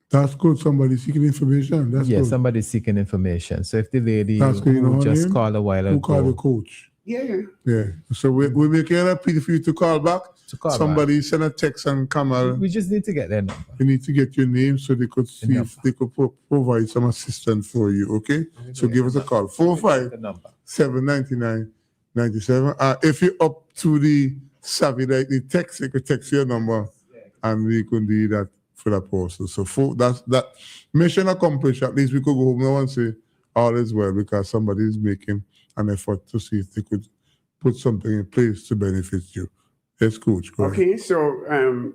That's good. Somebody seeking information. That's good. Somebody's seeking information. So if the lady who just called a while ago. Who called the coach? Yeah. So we're making an appeal for you to call back. to call somebody send a text and Kamal. We just need to get their number. You need to get your name so they could see if they could provide some assistance for you. Okay, so give us a call 4579997. If you're up to the savvy, like the text, you could text your number, and we could do that for that person. So that's that mission accomplished. At least we could go home now and say all is well because somebody is making an effort to see if they could put something in place to benefit you. Yes, Coach. Go ahead. Okay, so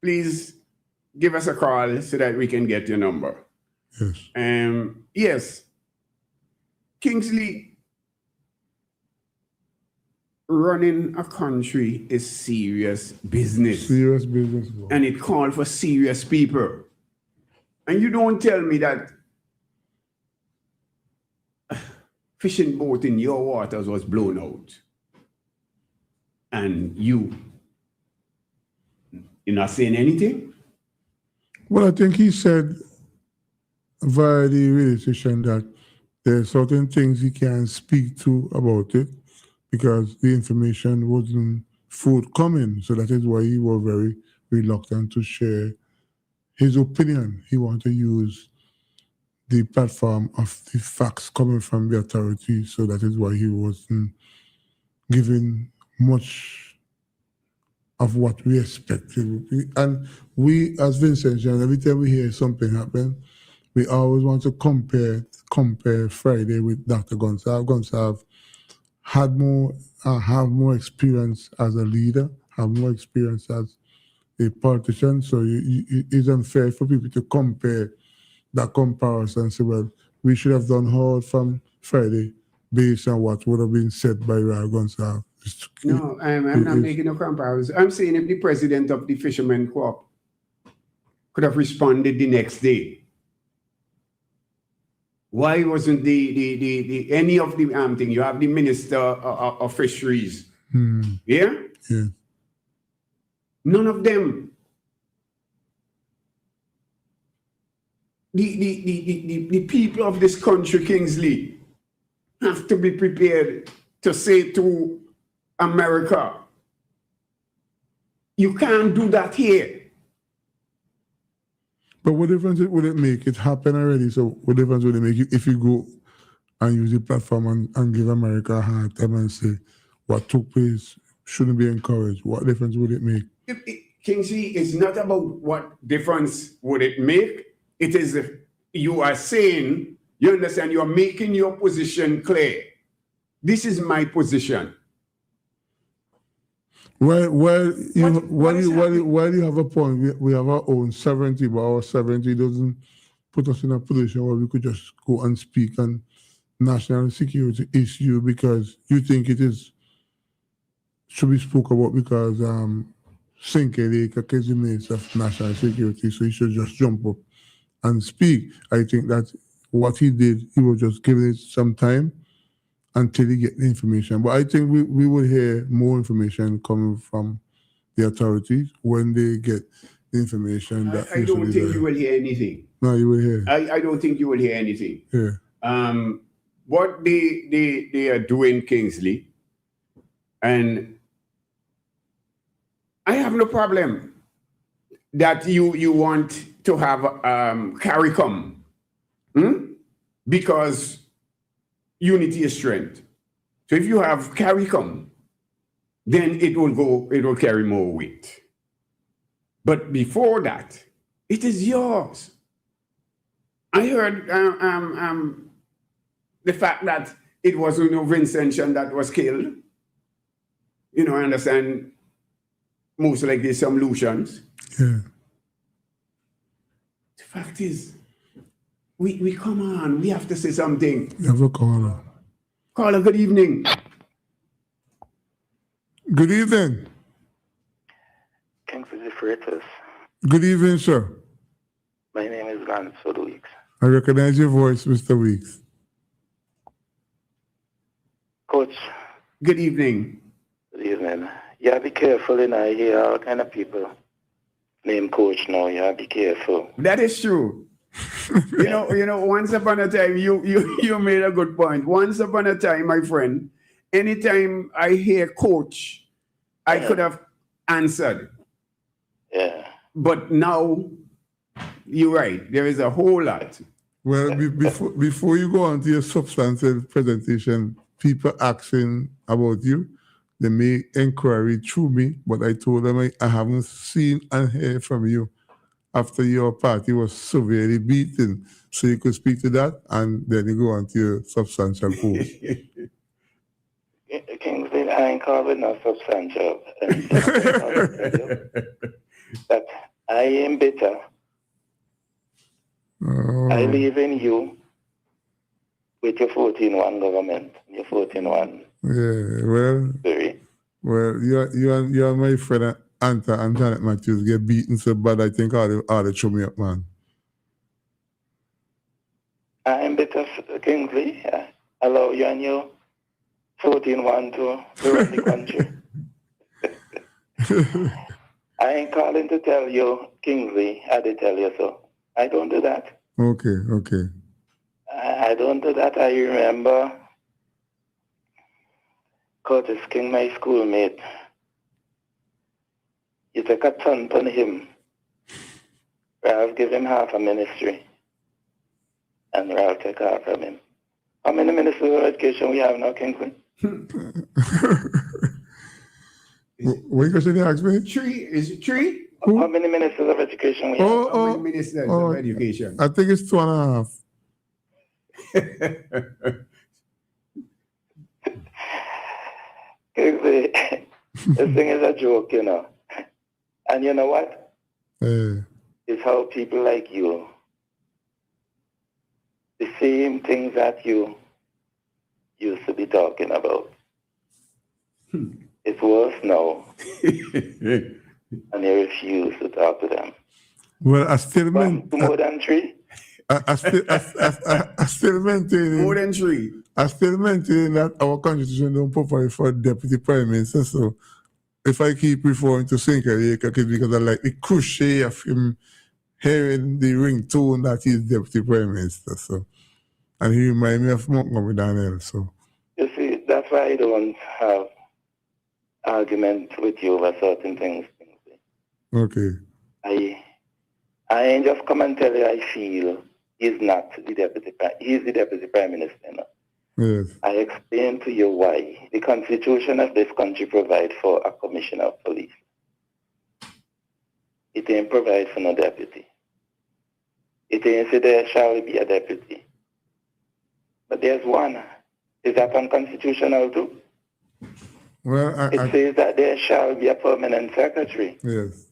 please give us a call so that we can get your number. Yes. Yes. Kingsley, running a country is serious business. Serious business. Bro. And it called for serious people. And you don't tell me that fishing boat in your waters was blown out. And you're not saying anything? Well, I think he said via the radio station that there are certain things he can't speak to about it because the information wasn't forthcoming. So that is why he was very reluctant to share his opinion. He wanted to use the platform of the facts coming from the authorities. So that is why he wasn't giving much of what we expected. And we, as Vincent John, every time we hear something happen, we always want to compare Friday with Dr. Gonsalve. Gonsalve had have more experience as a leader, have more experience as a politician. So it's unfair for people to compare that comparison and say, well, we should have done hard from Friday based on what would have been said by Ryan Gonsalve. No, I'm not making no comparison. I'm saying if the president of the Fishermen Co-op could have responded the next day, why wasn't the any of the thing? You have the Minister of Fisheries. Yeah? Yeah. None of them. The people of this country, Kingsley, have to be prepared to say to America, you can't do that here. But what difference would it make? It happened already. So what difference would it make if you go and use the platform and give America a hard time and say what took place shouldn't be encouraged? What difference would it make? Kingsley, it's not about what difference would it make. It is if you are saying, you understand, you're making your position clear. This is my position. Well, you have a point. We have our own sovereignty, but our sovereignty doesn't put us in a position where we could just go and speak on national security issue because you think it should be spoken about because Sinkele Kakezimates of national security, so he should just jump up and speak. I think that what he did, he was just giving it some time until he get the information. But I think we will hear more information coming from the authorities when they get the information. I don't think you will hear anything. No, you will hear. I don't think you will hear anything. Yeah. What they are doing, Kingsley, and I have no problem that you want to have CARICOM because unity is strength. So if you have CARICOM, then it will carry more weight. But before that, it is yours. I heard the fact that it was Vincent John that was killed. I understand most likely some illusions. Yeah. The fact is, we come on, we have to say something. You have a caller. Caller, good evening. Good evening. Kingsley Freitas. Good evening, sir. My name is Lansford Weeks. I recognize your voice, Mr. Weeks. Coach. Good evening. Good evening. Yeah, be careful, I hear all kind of people name Coach now. Yeah, be careful. That is true. Once upon a time, you made a good point. Once upon a time, my friend, anytime I hear Coach, I could have answered. Yeah. But now, you're right. There is a whole lot. Well, before you go on to your substantive presentation, people asking about you, they make inquiry through me, but I told them I haven't seen and heard from you after your party was severely beaten. So you could speak to that, and then you go on to your substantial post. Kingsley, I ain't calling no substantial. But I am bitter. Oh. I live in you with your 14-1 government, your 14-1. Yeah, well, you and my friend Anta and Janet Matthews get beaten so bad. I think all they throw me up, man. I am bitter, Kingsley. I allow you and your 14-1 to run the country. I ain't calling to tell you, Kingsley, I did tell you so. I don't do that. Okay. I don't do that. I remember Curtis King, my schoolmate. You take a ton on him. Ralph give him half a ministry. And Ralph take half from him. How many ministers of education we have now, Kingsley? What question you ask me? Is it 3? How many ministers of education we have? How many ministers of education? I think it's 2.5. Kingsley, this thing is a joke, you know. And you know what? It's how people like you, the same things that you used to be talking about. It's worse now. And you refuse to talk to them. Well, I still more than 3? I still maintain more than 3. I still maintain that our constitution don't provide for deputy prime minister. So if I keep referring to Sinclair, it's because I like the crochet of him hearing the ringtone that he's deputy prime minister. So, and he reminds me of Montgomery Daniel. So you see, that's why I don't have argument with you over certain things. Okay. I ain't just come and tell you I feel he's not the deputy he's the deputy prime minister. You know? Yes. I explained to you why. The constitution of this country provides for a commissioner of police. It ain't provide for no deputy. It ain't say there shall be a deputy. But there's one. Is that unconstitutional too? Well, it says that there shall be a permanent secretary. Yes.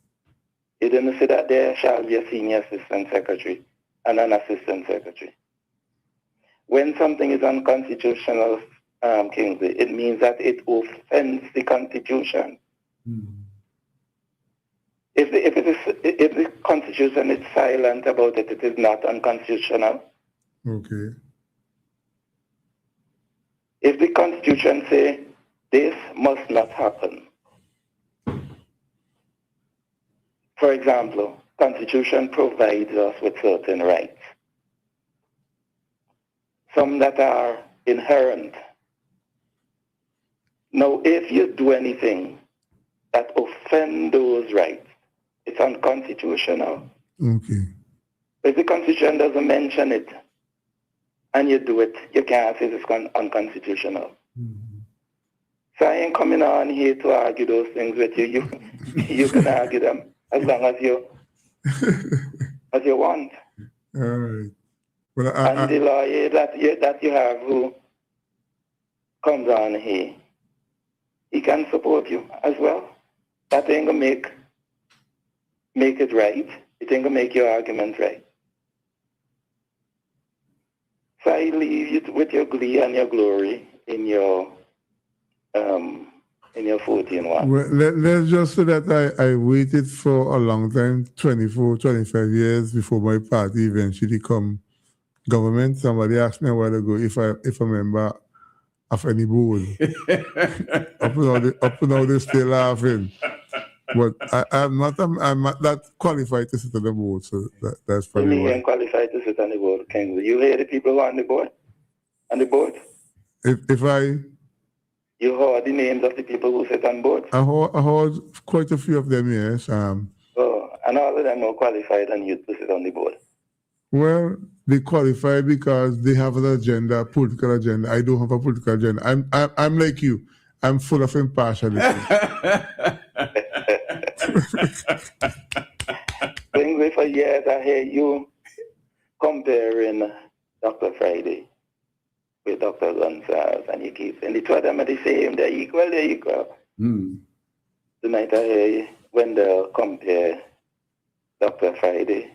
It didn't say that there shall be a senior assistant secretary and an assistant secretary. When something is unconstitutional, Kingsley, it means that it offends the Constitution. If the Constitution is silent about it, it is not unconstitutional. Okay. If the Constitution says this must not happen, for example, Constitution provides us with certain rights, some that are inherent. Now, if you do anything that offend those rights, it's unconstitutional. Okay. If the Constitution doesn't mention it, and you do it, you can't say it's unconstitutional. So I ain't coming on here to argue those things with you. You can argue them as long as you want. All right. Well, and the lawyer that you have who comes on here, he can support you as well. That ain't gonna make it right. It ain't gonna make your argument right. So I leave you with your glee and your glory in your 14-1. Well, let's just say that I waited for a long time, 24, 25 years before my party eventually come government. Somebody asked me a while ago if I'm a member of any board. up now they're still laughing. But I'm not that qualified to sit on the board, so that's probably why. You ain't qualified to sit on the board, Kingsley. You hear the people who are on the board? On the board? If I... You heard the names of the people who sit on board? I heard quite a few of them, yes. Oh, and all of them are qualified and you to sit on the board. Well, they qualify because they have an agenda, political agenda. I don't have a political agenda. I'm like you. I'm full of impartiality. Anyway, for years I hear you comparing Dr. Friday with Dr. Gonzalez, and you keep saying the two of them are the same, they're equal. Tonight I hear Wendell compare Dr. Friday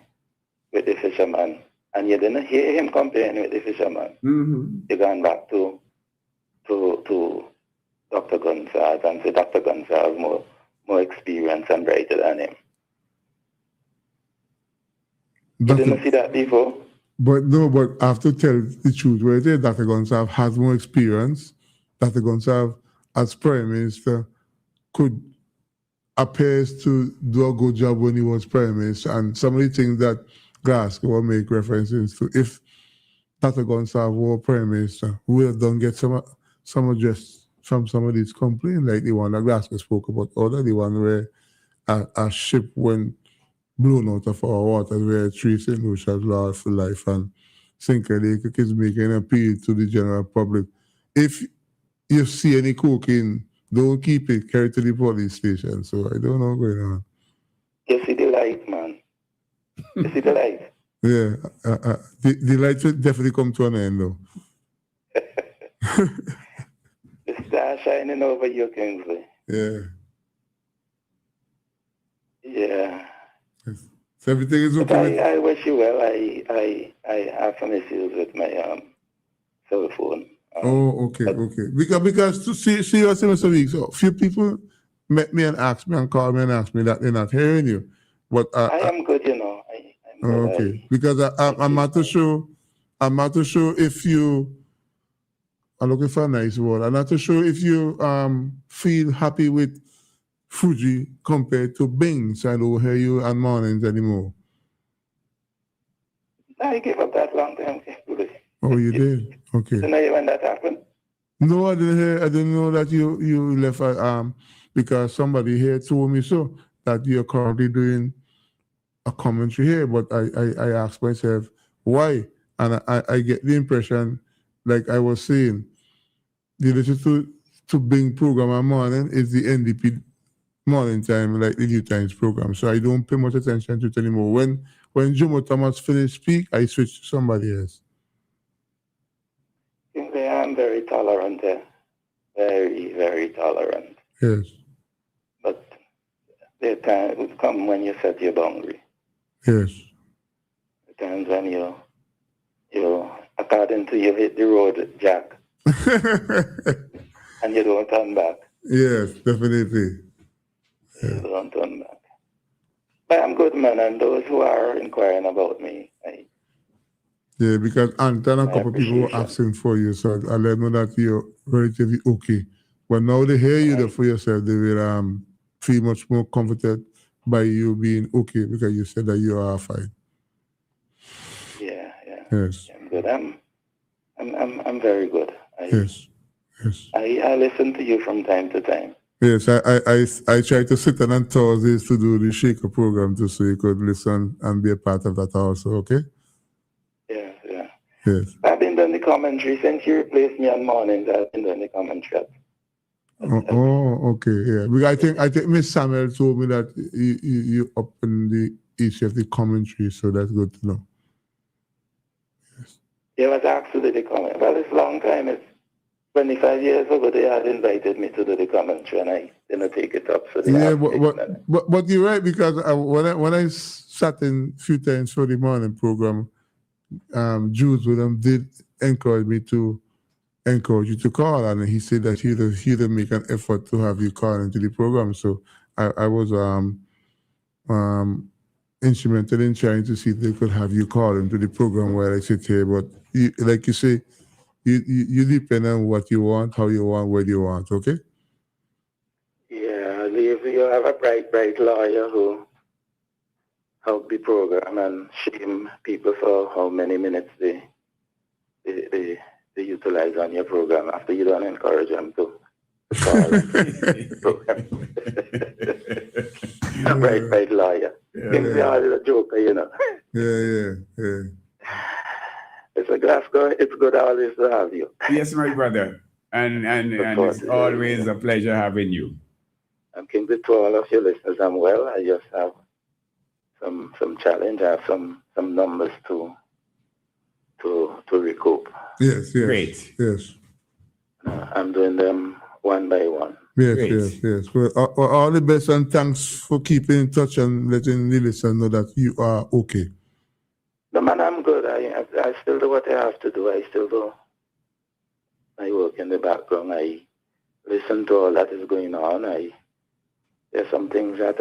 with the fisherman, and you didn't hear him comparing with the fisherman. You're going back to Dr. Gonzalez and say Dr. Gonzalez more experienced and brighter than him. You didn't see that before? But I have to tell the truth. Where it is, Dr. Gonzalez has more experience. Dr. Gonzalez, as Prime Minister, appears to do a good job when he was Prime Minister. And some of the things that Glasgow will make references to, if Dr. Gonzalez were Prime Minister, we would have done get some address from some of these complaints, like the one that Glasgow spoke about, or the one where a ship went blown out of our waters, where 3 St. Lucia's lost for life, and Sinclair Lake is making an appeal to the general public. If you see any cocaine, don't keep it, carry it to the police station. So I don't know what's going on. You see the light, man. You see the light. Yeah, the light will definitely come to an end, though. The star shining over you, Kingsley. Yeah. Yeah. So everything is okay. I wish you well. I have some issues with my cell phone. Okay. Because to see us in a week, so few people met me and asked me and called me and asked me that they're not hearing you. But I am good, you know. I'm okay, because I'm not too sure. I'm not too sure if you. I'm looking for a nice word. I'm not too sure if you feel happy with Fuji compared to Bing, so I don't hear you on mornings anymore. I gave up that long time. Oh, you did? Okay. So now when that happened? No, I didn't hear. I didn't know that you left because somebody here told me so that you're currently doing a commentary here. But I asked myself why, and I get the impression, like I was saying, the listen to Bing program on morning is the NDP morning time, like the New Times program. So I don't pay much attention to it anymore. When Jomo Thomas finished speak, I switch to somebody else. I'm very tolerant there. Very, very tolerant. Yes. But the time would come when you set your boundary. Yes. The times when you according to you hit the road, Jack. And you don't turn back. Yes, definitely. Yes. You don't turn back. But I'm good, man, and those who are inquiring about me, yeah, because Anton and a couple of people were asking for you, so I let them know that you're relatively okay. But now they hear you for yourself, they will feel much more comforted by you being okay because you said that you are fine. Yeah. Yes. I'm good. I'm very good. Yes. I listen to you from time to time. Yes, I try to sit on Thursdays to do the Shaker program too, so you could listen and be a part of that also, okay? Yeah. Yes. I've been doing the commentary since you replaced me on mornings. I've been doing the commentary. Okay, yeah. Because I think Miss Samuel told me that you opened the issue of the commentary, so that's good to know. Yes. Yeah, I was asked to do the commentary. Well, it's a long time. It's 25 years ago. They had invited me to do the commentary, and I didn't take it up. So but you're right, because when I sat in a few times for the morning program, Jules William did encourage you to call, and he said that he'd make an effort to have you call into the program. So I was instrumental in trying to see if they could have you call into the program where I sit here. But like you say, you depend on what you want, how you want, where you want. Okay. Yeah, I believe you have a bright lawyer who help the program and shame people for how many minutes they utilize on your program after you don't encourage them to Bright lawyer. Kingsley Hall is a joker, you know. Yeah. It's a Glasgow. It's good always to have you. Yes, my brother. And it's always a pleasure having you. I'm Kingsley to all of your listeners. I'm well. I just have some challenge. I have some numbers to recoup. Yes. Great. Yes. I'm doing them one by one. Yes. Well, all the best and thanks for keeping in touch and letting the listener know that you are okay. No, man, I'm good. I still do what I have to do. I still do. I work in the background. I listen to all that is going on. There's some things that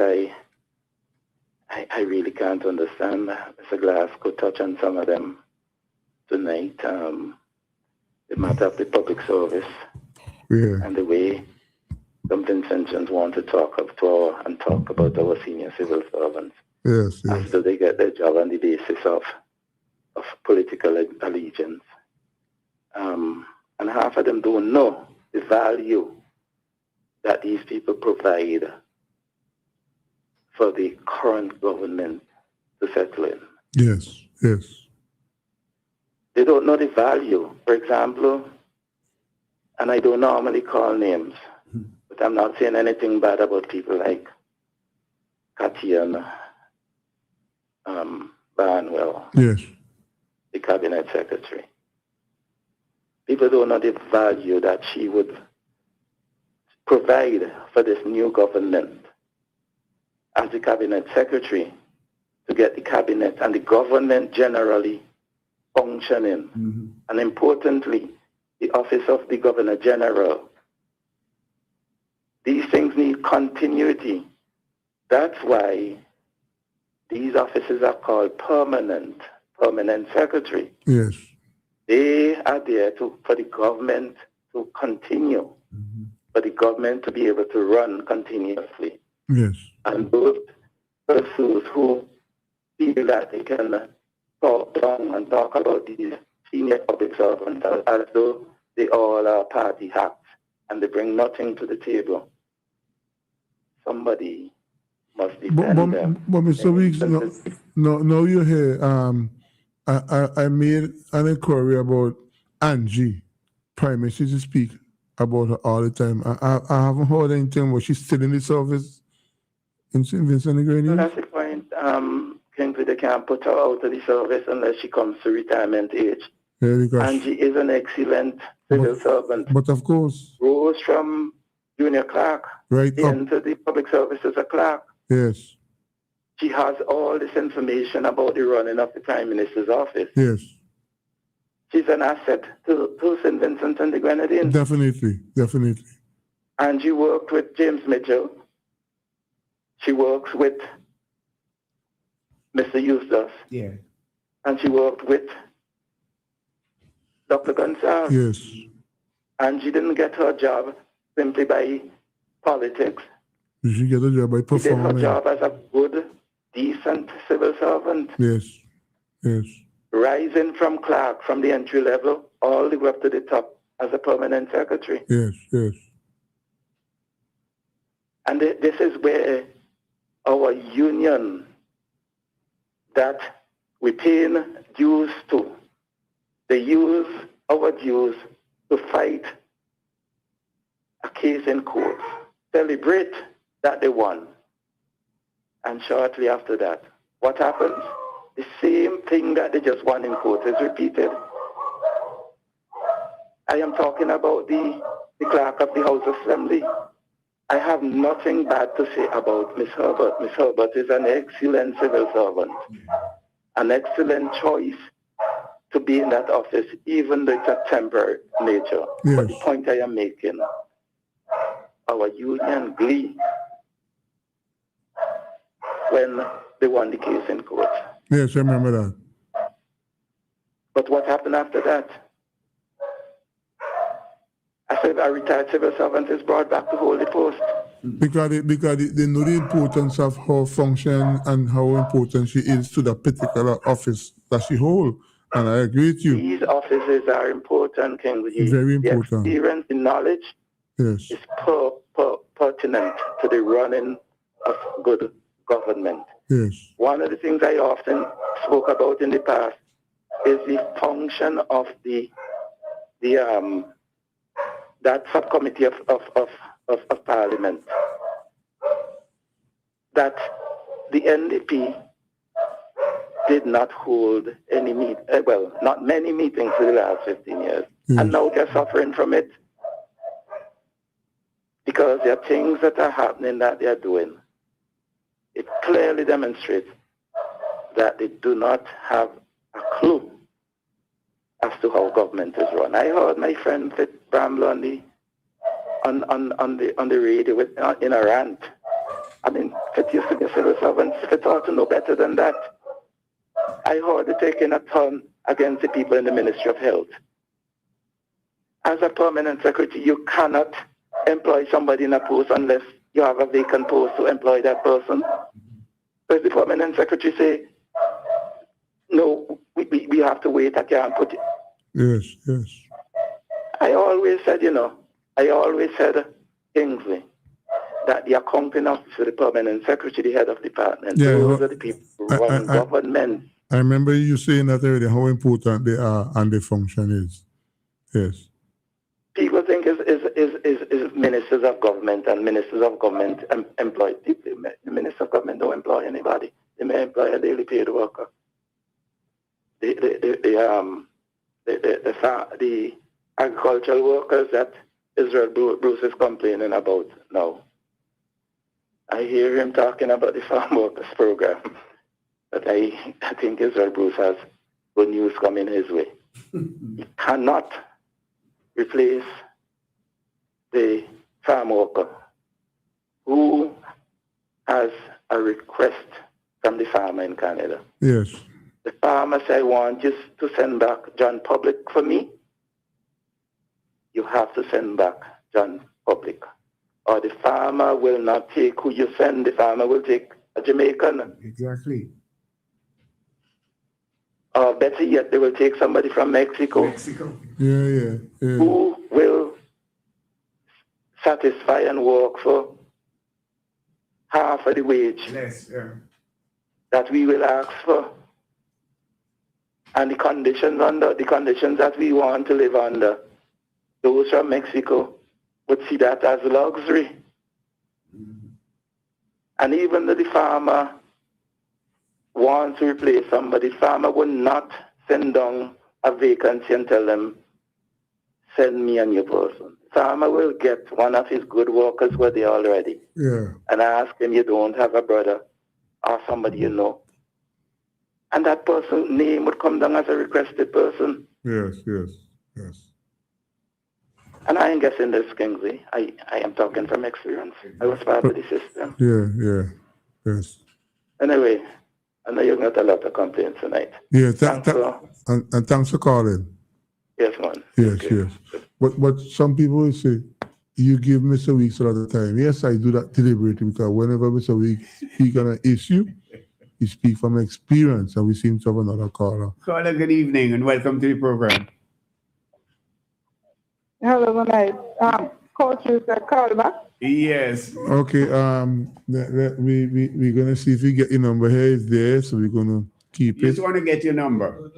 I really can't understand. Mr. Glass could touch on some of them tonight. The matter of the public service and the way some Vincentians want to talk about our senior civil servants. Yes. After they get their job on the basis of political allegiance. And half of them don't know the value that these people provide for the current government to settle in. Yes. They don't know the value. For example, and I don't normally call names, but I'm not saying anything bad about people like Katia Barnwell, the cabinet secretary. People don't know the value that she would provide for this new government as the cabinet secretary to get the cabinet and the government generally functioning. And importantly, the office of the Governor General. These things need continuity. That's why these offices are called permanent secretary. Yes. They are there for the government to continue, for the government to be able to run continuously. Yes. And those persons who feel that they can talk down and talk about these senior public servants as though they all are party hacks and they bring nothing to the table. Somebody must defend them. But Mr. Weeks, no, you're here. I made an inquiry about Angie, Prime Minister to speak about her all the time. I haven't heard anything. Was she still in the service in St. Vincent and Grenadines? That's the point. Kingsley, they can't put her out of the service unless she comes to retirement age. Angie is an excellent civil servant. But of course. Rose from junior clerk into the public service as a clerk. Yes. She has all this information about the running of the Prime Minister's office. Yes. She's an asset to St. Vincent and the Grenadines. Definitely. And she worked with James Mitchell. She works with Mr. Eustace. Yeah. And she worked with Dr. Gonsalves. Yes. And she didn't get her job simply by politics. She get a job by performing. She did her job as a good, decent civil servant. Yes. Rising from clerk, from the entry level, all the way up to the top as a permanent secretary. Yes. And this is where our union that we pay dues to, they use our dues to fight a case in court, celebrate that they won. And shortly after that, what happens? The same thing that they just won in court is repeated. I am talking about the clerk of the House Assembly. I have nothing bad to say about Ms. Herbert. Ms. Herbert is an excellent civil servant, an excellent choice to be in that office, even though it's a temporary nature. Yes. But the point I am making, our union glee when they won the case in court. Yes, I remember that. But what happened after that? I said a retired civil servant is brought back to hold the post. Because they know the importance of her function and how important she is to the particular office that she holds. And I agree with you. These offices are important, Kingsley. Very important. The experience, the knowledge, Yes. is pertinent to the running of good government. Yes. One of the things I often spoke about in the past is the function of that subcommittee of Parliament. That the NDP did not hold any not many meetings for the last 15 years. And now they're suffering from it because there are things that are happening that they're doing. It clearly demonstrates that they do not have a clue as to how government is run. I heard my friend Fit Bramble on the radio in a rant. I mean, Fit used to be a civil servant. Fit ought to know better than that. I heard it taking a turn against the people in the Ministry of Health. As a permanent secretary, you cannot employ somebody in a post unless you have a vacant post to employ that person. But the permanent secretary say, no, we have to wait, I can't put it. Yes, yes. I always said, Kingsley, that the accounting officer, the permanent secretary, the head of department, those are the people who run government. I remember you saying that already, how important they are and the function is. Yes. People think is ministers of government and ministers of government employ people. The minister of government don't employ anybody. They may employ a daily paid worker. The agricultural workers that Israel Bruce is complaining about now. I hear him talking about the farm workers program, but I think Israel Bruce has good news coming his way. He cannot replace the farm worker who has a request from the farmer in Canada. Yes. The farmer said, I want you to send back John Public for me. You have to send back John Public. Or the farmer will not take who you send. The farmer will take a Jamaican. Exactly. Or better yet, they will take somebody from Mexico. Yeah. Who will satisfy and work for half of the wage that we will ask for. And the conditions that we want to live under, those from Mexico would see that as luxury. And even though the farmer wants to replace somebody, the farmer would not send down a vacancy and tell them, send me a new person. The farmer will get one of his good workers who are there already. Yeah. And ask him, you don't have a brother or somebody you know. And that person's name would come down as a requested person. Yes. And I ain't guessing this, Kingsley. I am talking from experience. I was part of the system. Yeah. Yes. Anyway, I know you've got a lot of complaints tonight. Yeah, and thanks for calling. Yes, man. Yes. But some people will say, you give Mr. Weeks a lot of time. Yes, I do that deliberately because whenever Mr. Weeks speaks on an issue, he speaks from experience, and we seem to have another caller. Caller, good evening and welcome to the program. Hello, good night. Coach, is that call back? Yes. Okay, we're going to see if we get your number here. It's there, so we're going to keep You it. just want to get your number.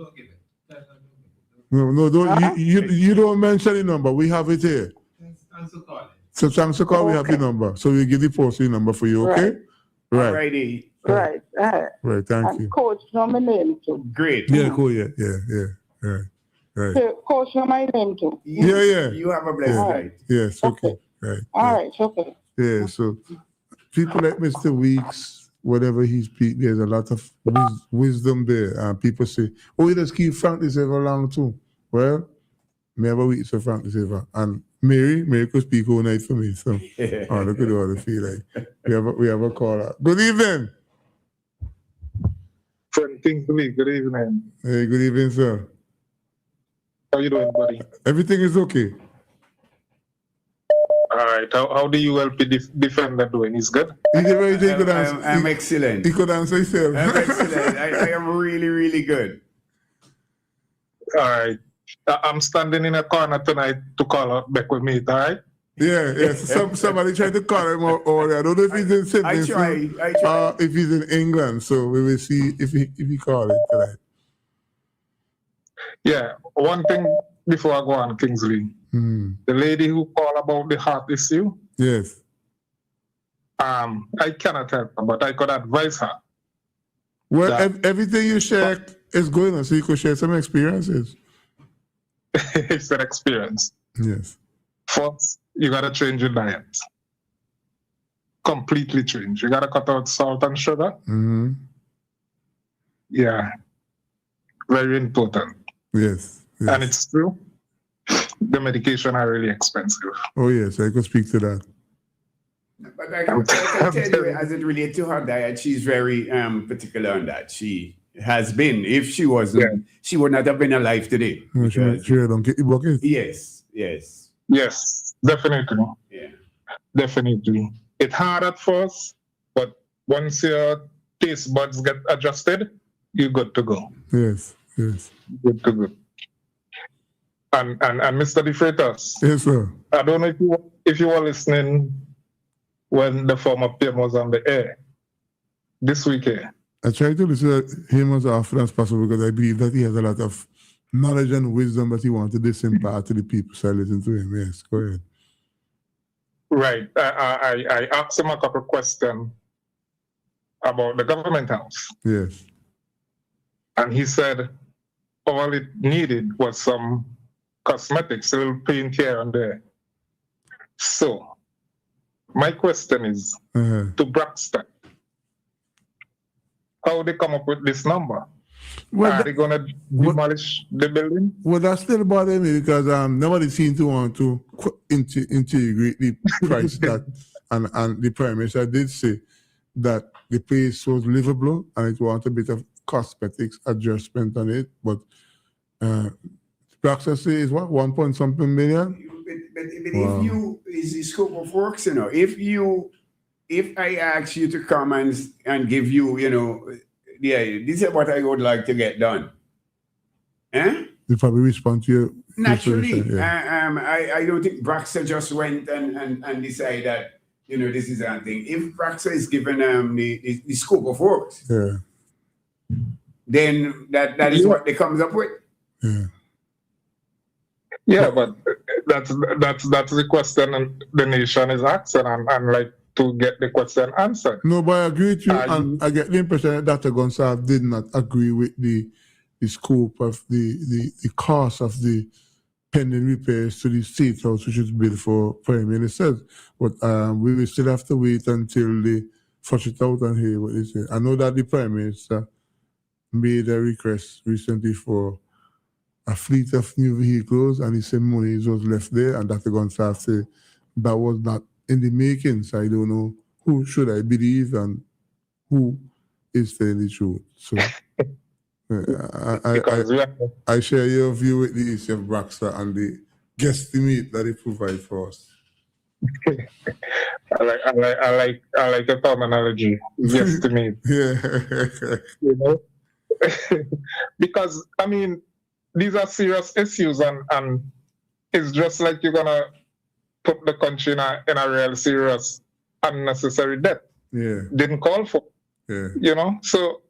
No, don't. You don't mention the number. We have it here. So thanks for calling. We have the number. So we'll give the person number for you, okay? Right. Alrighty. Right. Right, thank you. Coach, know my name too. Great. Yeah, cool, yeah. Right. Coach, know my name too. Yeah. You have a blessed night. Yes, okay. Right. All right, okay. Yeah, so people like Mr. Weeks, whatever he speaks, there's a lot of wisdom there. And people say, oh, you just keep Frank this ever long too. Well, me have a week for Frank this ever. And Mary could speak all night for me. So, look at what I feel like. We have a caller. Good evening. Friend Kingsley, good evening. Hey, good evening, sir. How you doing, buddy? Everything is okay. All right. How do you help the defender doing? He's good? He could answer. I'm excellent. He could answer himself. I'm excellent. I am really, really good. All right. I'm standing in a corner tonight to call out back with me, all right? Yeah. Somebody tried to call him or I don't know if he's in Sydney. I try. If he's in England, so we will see if he call it tonight. Yeah, one thing before I go on, Kingsley. The lady who called about the heart issue, Yes. I cannot help her, but I could advise her. Well, everything you share is going on, so you could share some experiences. It's an experience. Yes. First, you gotta change your diet. Completely change. You gotta cut out salt and sugar. Mm-hmm. Yeah. Very important. Yes. And it's true. The medication are really expensive. Oh yes, I could speak to that. But I can tell you, as it relates to her diet, she's very particular on that. She has been. If she wasn't, she would not have been alive today. She don't get bucket. Yes. Yes, definitely. Yeah. Definitely. It's hard at first, but once your taste buds get adjusted, you're good to go. Yes. Good to go. And Mr. De Freitas. Yes, sir. I don't know if you were listening when the former PM was on the air this weekend. I try to listen to him as often as possible because I believe that he has a lot of knowledge and wisdom that he wanted to impart to the people. So I listen to him. Yes, go ahead. Right. I asked him a couple of questions about the government house. Yes. And he said all it needed was some cosmetics, a little paint here and there. So, my question is to Braxton, how they come up with this number? Are they going to demolish the building? Well, that still bothers me because nobody seems to want to integrate the price that, and the Prime Minister did say that the place was livable and it wanted a bit of cosmetics adjustment on it, but Braxton say is what, 1 point something million? But wow. If you is the scope of works, if I ask you to come and give you, this is what I would like to get done. They probably respond to you. Naturally. I don't think Braxton just went and decided that, this is a thing. If Braxton is given the scope of works, then that is what they comes up with. Yeah, but that's the question the nation is asking, and like to get the question answered. No, but I agree with you, and I get the impression that Dr. Gonsalves did not agree with the scope of the cost of the pending repairs to the State House, which is built for Prime Minister. But we will still have to wait until they flush it out and hear what they say. I know that the Prime Minister made a request recently for a fleet of new vehicles, and he said money was left there, and Dr. Gonsalves said that was not in the making, so I don't know who should I believe and who is telling the truth. So I share your view with the issue of Braxton and the guesstimate that he provides for us. I like the terminology, guesstimate. Because these are serious issues, and it's just like you're gonna put the country in a real serious unnecessary debt. Didn't call for. So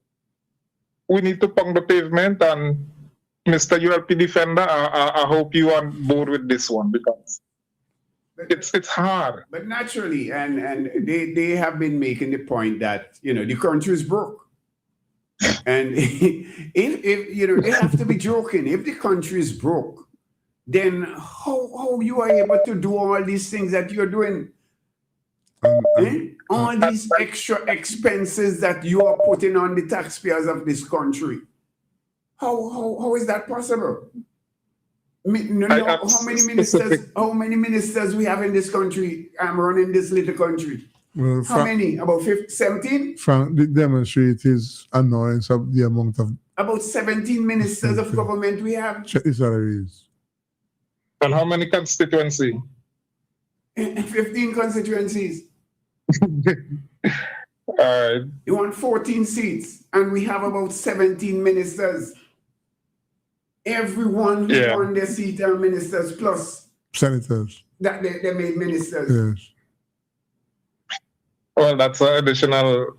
we need to pound the pavement, and Mr. ULP Defender, I hope you are on board with this one because it's hard. But naturally, and they have been making the point that the country is broke. And if they have to be joking, if the country is broke, then how you are able to do all these things that you're doing? All these extra expenses that you are putting on the taxpayers of this country. How is that possible? How many ministers we have in this country running this little country? Well, how many? About 17? Frank demonstrate his annoyance of the amount of... About 17 ministers of government we have. Check the salaries. And how many constituencies? 15 constituencies. You want 14 seats, and we have about 17 ministers. Everyone who won their seat are ministers plus. Senators. that they made ministers. Yes. Well, that's an additional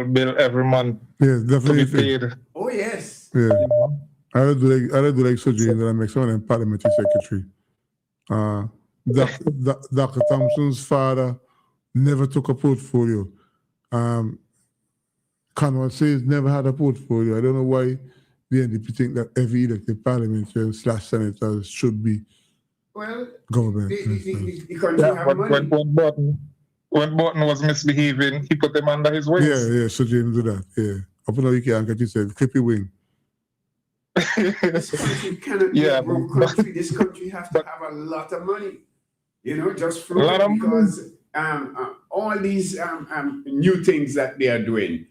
bill every month Yes, to be definitely. paid. Oh yes. Yeah. You know? I don't do like surgery that I make someone in parliamentary secretary. Dr. Thompson's father never took a portfolio. Conrad says never had a portfolio. I don't know why the NDP think that every elected parliamentarian / senators should be government. The country have money. When Burton was misbehaving, he put him under his wings. Yeah, so James do that. Yeah. Up in the can't get said, clip your wing. This country cannot be a broke country. This country has to have a lot of money. You know, just flow because all these new things that they are doing.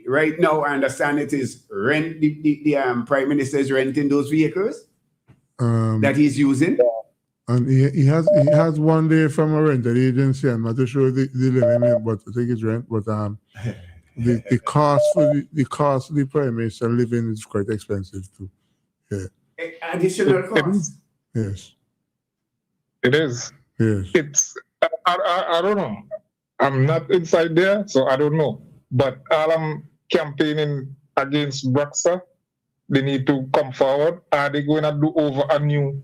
Right now, I understand it is rent. The Prime Minister is renting those vehicles that he's using. And he has one day from a rental agency. I'm not too sure the living in, but I think it's rent. But the cost for the Prime Minister living is quite expensive too. Yeah. Additional cost. Yes. It is. Yes. It's I don't know. I'm not inside there, so I don't know. But all I'm campaigning against Braxa, they need to come forward. Are they going to do over a new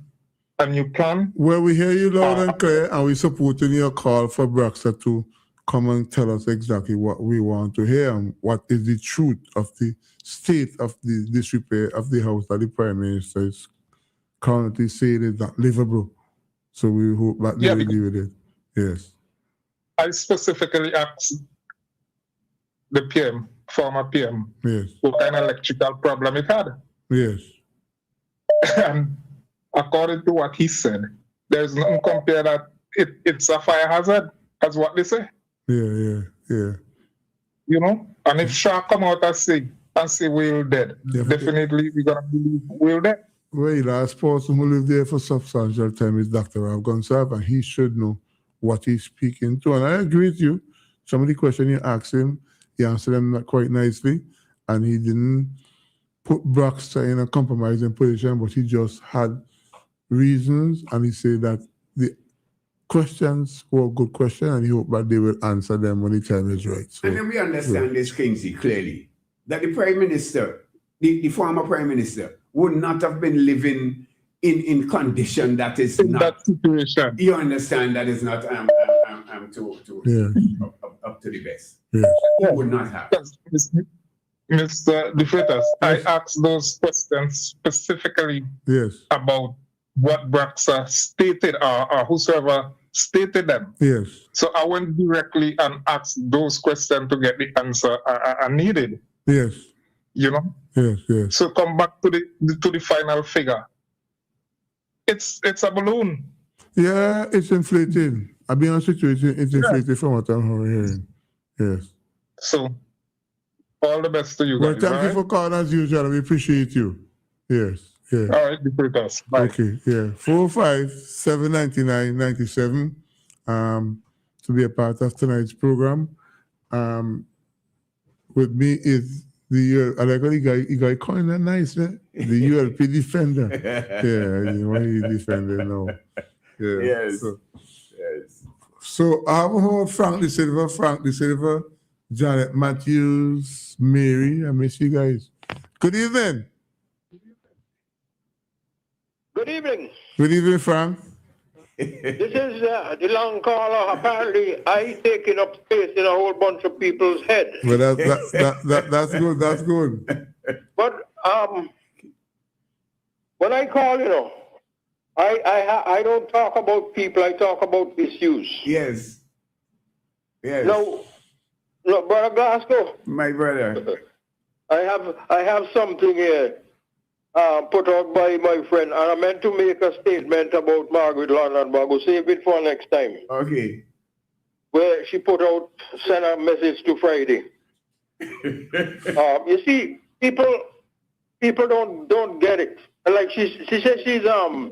plan? Well, we hear you loud and clear, and we supporting your call for Braxa to come and tell us exactly what we want to hear and what is the truth of the state of the disrepair of the house that the Prime Minister is currently saying is not livable. So we hope that they will deal with it. Yes. I specifically asked the PM, former PM, what kind of electrical problem it had. Yes. And according to what he said, there's nothing compared that it's a fire hazard, as what they say. Yeah. You know? And if Shah come out and say we're dead, definitely we're gonna believe we're dead. Well, the last person who lived there for substantial time is Dr. Rav Gonsalve, and he should know what he's speaking to. And I agree with you. Some of the questions you asked him, he answered them not quite nicely, and he didn't put Braxa in a compromising position, but he just had reasons, and he said that the questions were good questions, and he hoped that they will answer them when the time is right. So, and then we understand this, Kingsley, clearly, that the Prime Minister, the former Prime Minister, would not have been living in condition that is in not that situation. You understand that is not up to the best. Yeah. He would not have. Mr. De Freitas, I asked those questions specifically about what Braxa stated or whosoever stated them. Yes. So I went directly and asked those questions to get the answer I needed. Yes. You know? Yes. So come back to the final figure. It's a balloon. Yeah, it's inflated. I'll be honest with you, it's inflated from what I'm hearing. Yes. So all the best to you guys. Well, thank you for calling as usual. We appreciate you. Yes. Yeah. All right, be us. Bye. Okay, yeah. 405-799-97 to be a part of tonight's program. With me is I like how the guy calling that nice, man. The ULP defender. Yeah, you know he's defender now. Yeah. Yes. So I have a Frank De Silva, Janet Matthews, Mary. I miss you guys. Good evening. Good evening. Good evening, Frank. This is the long caller. Apparently, I taking up space in a whole bunch of people's heads. Well, that's good. That's good. But when I call, I don't talk about people. I talk about issues. Yes. No, Brother Glasgow. My brother. I have something here. Put out by my friend, and I meant to make a statement about Margaret London, but I'll save it for next time. Okay. Where she sent a message to Friday. You see, people don't get it. Like she says she's a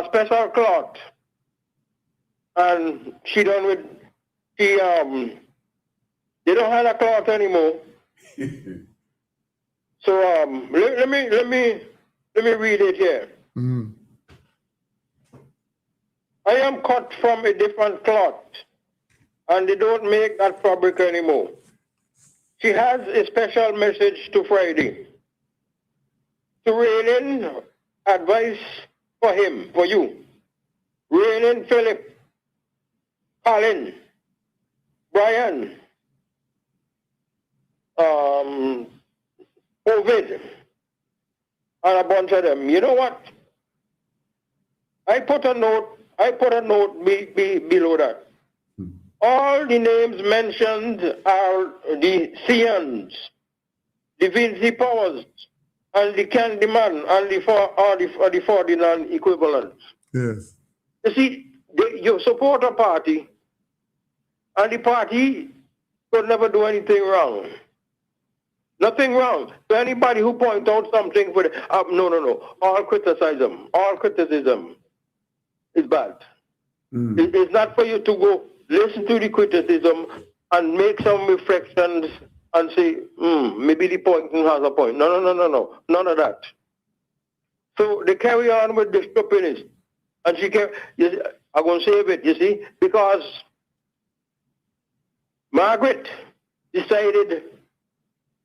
special cloth, and they don't have a cloth anymore. So let me read it here. I am cut from a different cloth, and they don't make that fabric anymore. She has a special message to Friday. To rein in advice for him, for you. Rein in Philip, Colin, Brian, Ovid, and a bunch of them. You know what? I put a note below that. All the names mentioned are the Seans, the Vinci Powers, and the Candyman, and the Ferdinand equivalents. Yes. You see, you support a party, and the party could never do anything wrong. Nothing wrong. So anybody who points out something for no. All criticism is bad. It's not for you to go listen to the criticism and make some reflections and say, maybe the pointing has a point. No. None of that. So they carry on with the stupidness. And she can, I'm going to save it, you see, because Margaret decided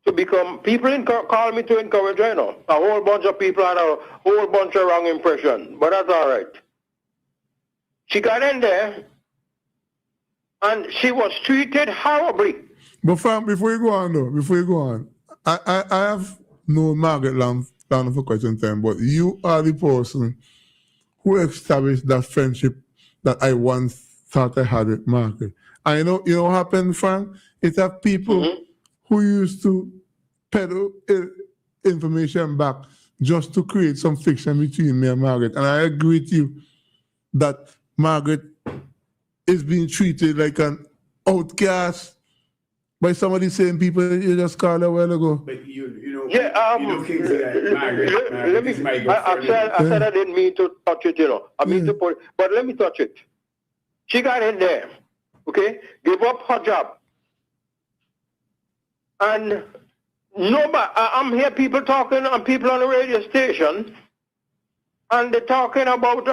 to become, people call me to encourage her, a whole bunch of people had a whole bunch of wrong impression, but that's all right. She got in there, and she was treated horribly. But Frank, before you go on, I have known Margaret long for quite some time, but you are the person who established that friendship that I once thought I had with Margaret. I know, you know what happened, Frank? It's have people who used to peddle information back just to create some fiction between me and Margaret. And I agree with you that Margaret is being treated like an outcast by some of the same people you just called a while ago. But you know, let me. I said I didn't mean to touch it, I mean to put it, but let me touch it. She got in there, okay? Give up her job. And nobody, I'm hear people talking, and people on the radio station, and they're talking about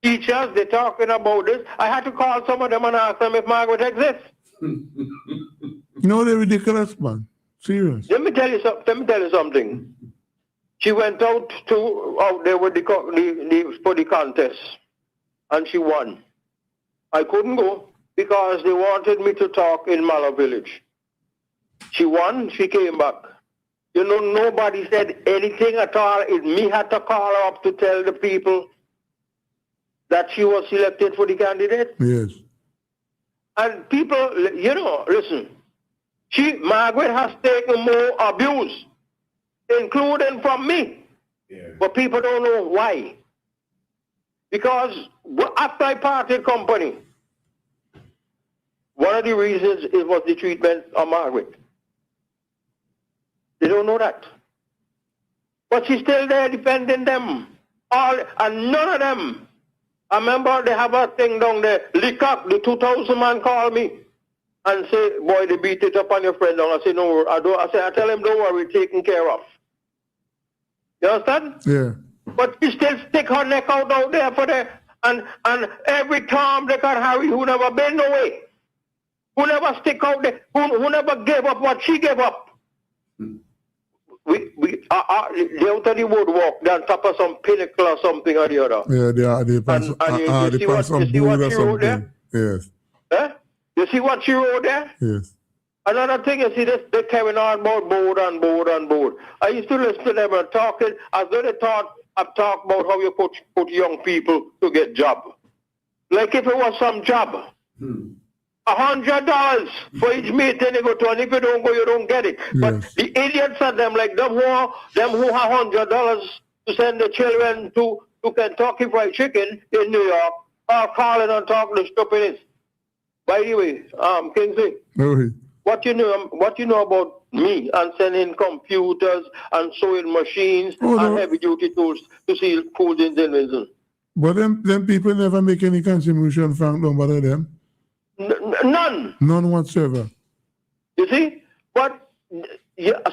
teachers, they're talking about this. I had to call some of them and ask them if Margaret exists. No, they're ridiculous, man. Serious. Let me tell you something. She went out there with for the contest, and she won. I couldn't go because they wanted me to talk in Mallow Village. She won, she came back. You know, nobody said anything at all. It me had to call her up to tell the people that she was selected for the candidate. Yes. And people, listen, Margaret has taken more abuse, including from me. Yeah. But people don't know why. Because after I parted company, one of the reasons it was the treatment of Margaret. They don't know that. But she's still there defending them. And none of them. I remember they have a thing down there. Leacock, the 2000 man called me and say, boy, they beat it up on your friend. And I say, no, I tell him, don't worry, taken care of. You understand? Yeah. But she still stick her neck out there for the, and every time they got Harry, who never been away, who never stick out there, who never gave up what she gave up. They out of the woodwork, they're on top of some pinnacle or something or the other. Yeah, they are. You see what she wrote there? Yes. You see what she wrote there? Yes. Another thing, you see, they're carrying on about board. I used to listen to them and talking as though they thought I've talked about how you put young people to get job. Like if it was some job. $100 for each meeting you go to, and if you don't go, you don't get it. Yes. But the idiots are them, like them who have $100 to send the children to Kentucky Fried Chicken in New York are calling and talking the stupidness. By the way, Kingsley, what you know about me and sending computers and sewing machines and heavy duty tools to seal foods in Denison? But them people never make any contribution, Frank, don't bother them. None. None whatsoever. You see? But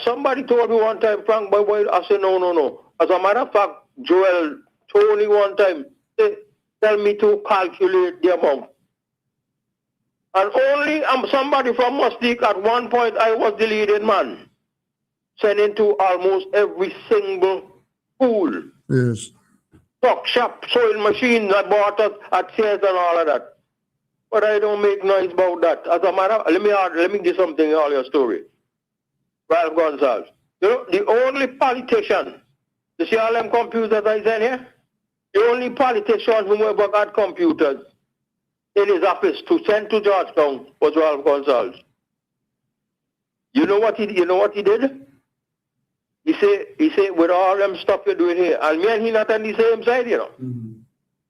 somebody told me one time, Frank, I said, no. As a matter of fact, Joel told me one time, tell me to calculate the amount. And only somebody from Mustique at one point I was the leading man, sending to almost every single school. Yes. Truck shop, sewing machine I bought at Sears and all of that. But I don't make noise about that. As a matter, let me do something in all your story. Ralph Gonsalves. You know, the only politician, you see all them computers I send here? The only politician who ever got computers in his office to send to Georgetown was Ralph Gonsalves. You know what he did? He say, with all them stuff you're doing here, and me and he not on the same side, you know. Mm-hmm.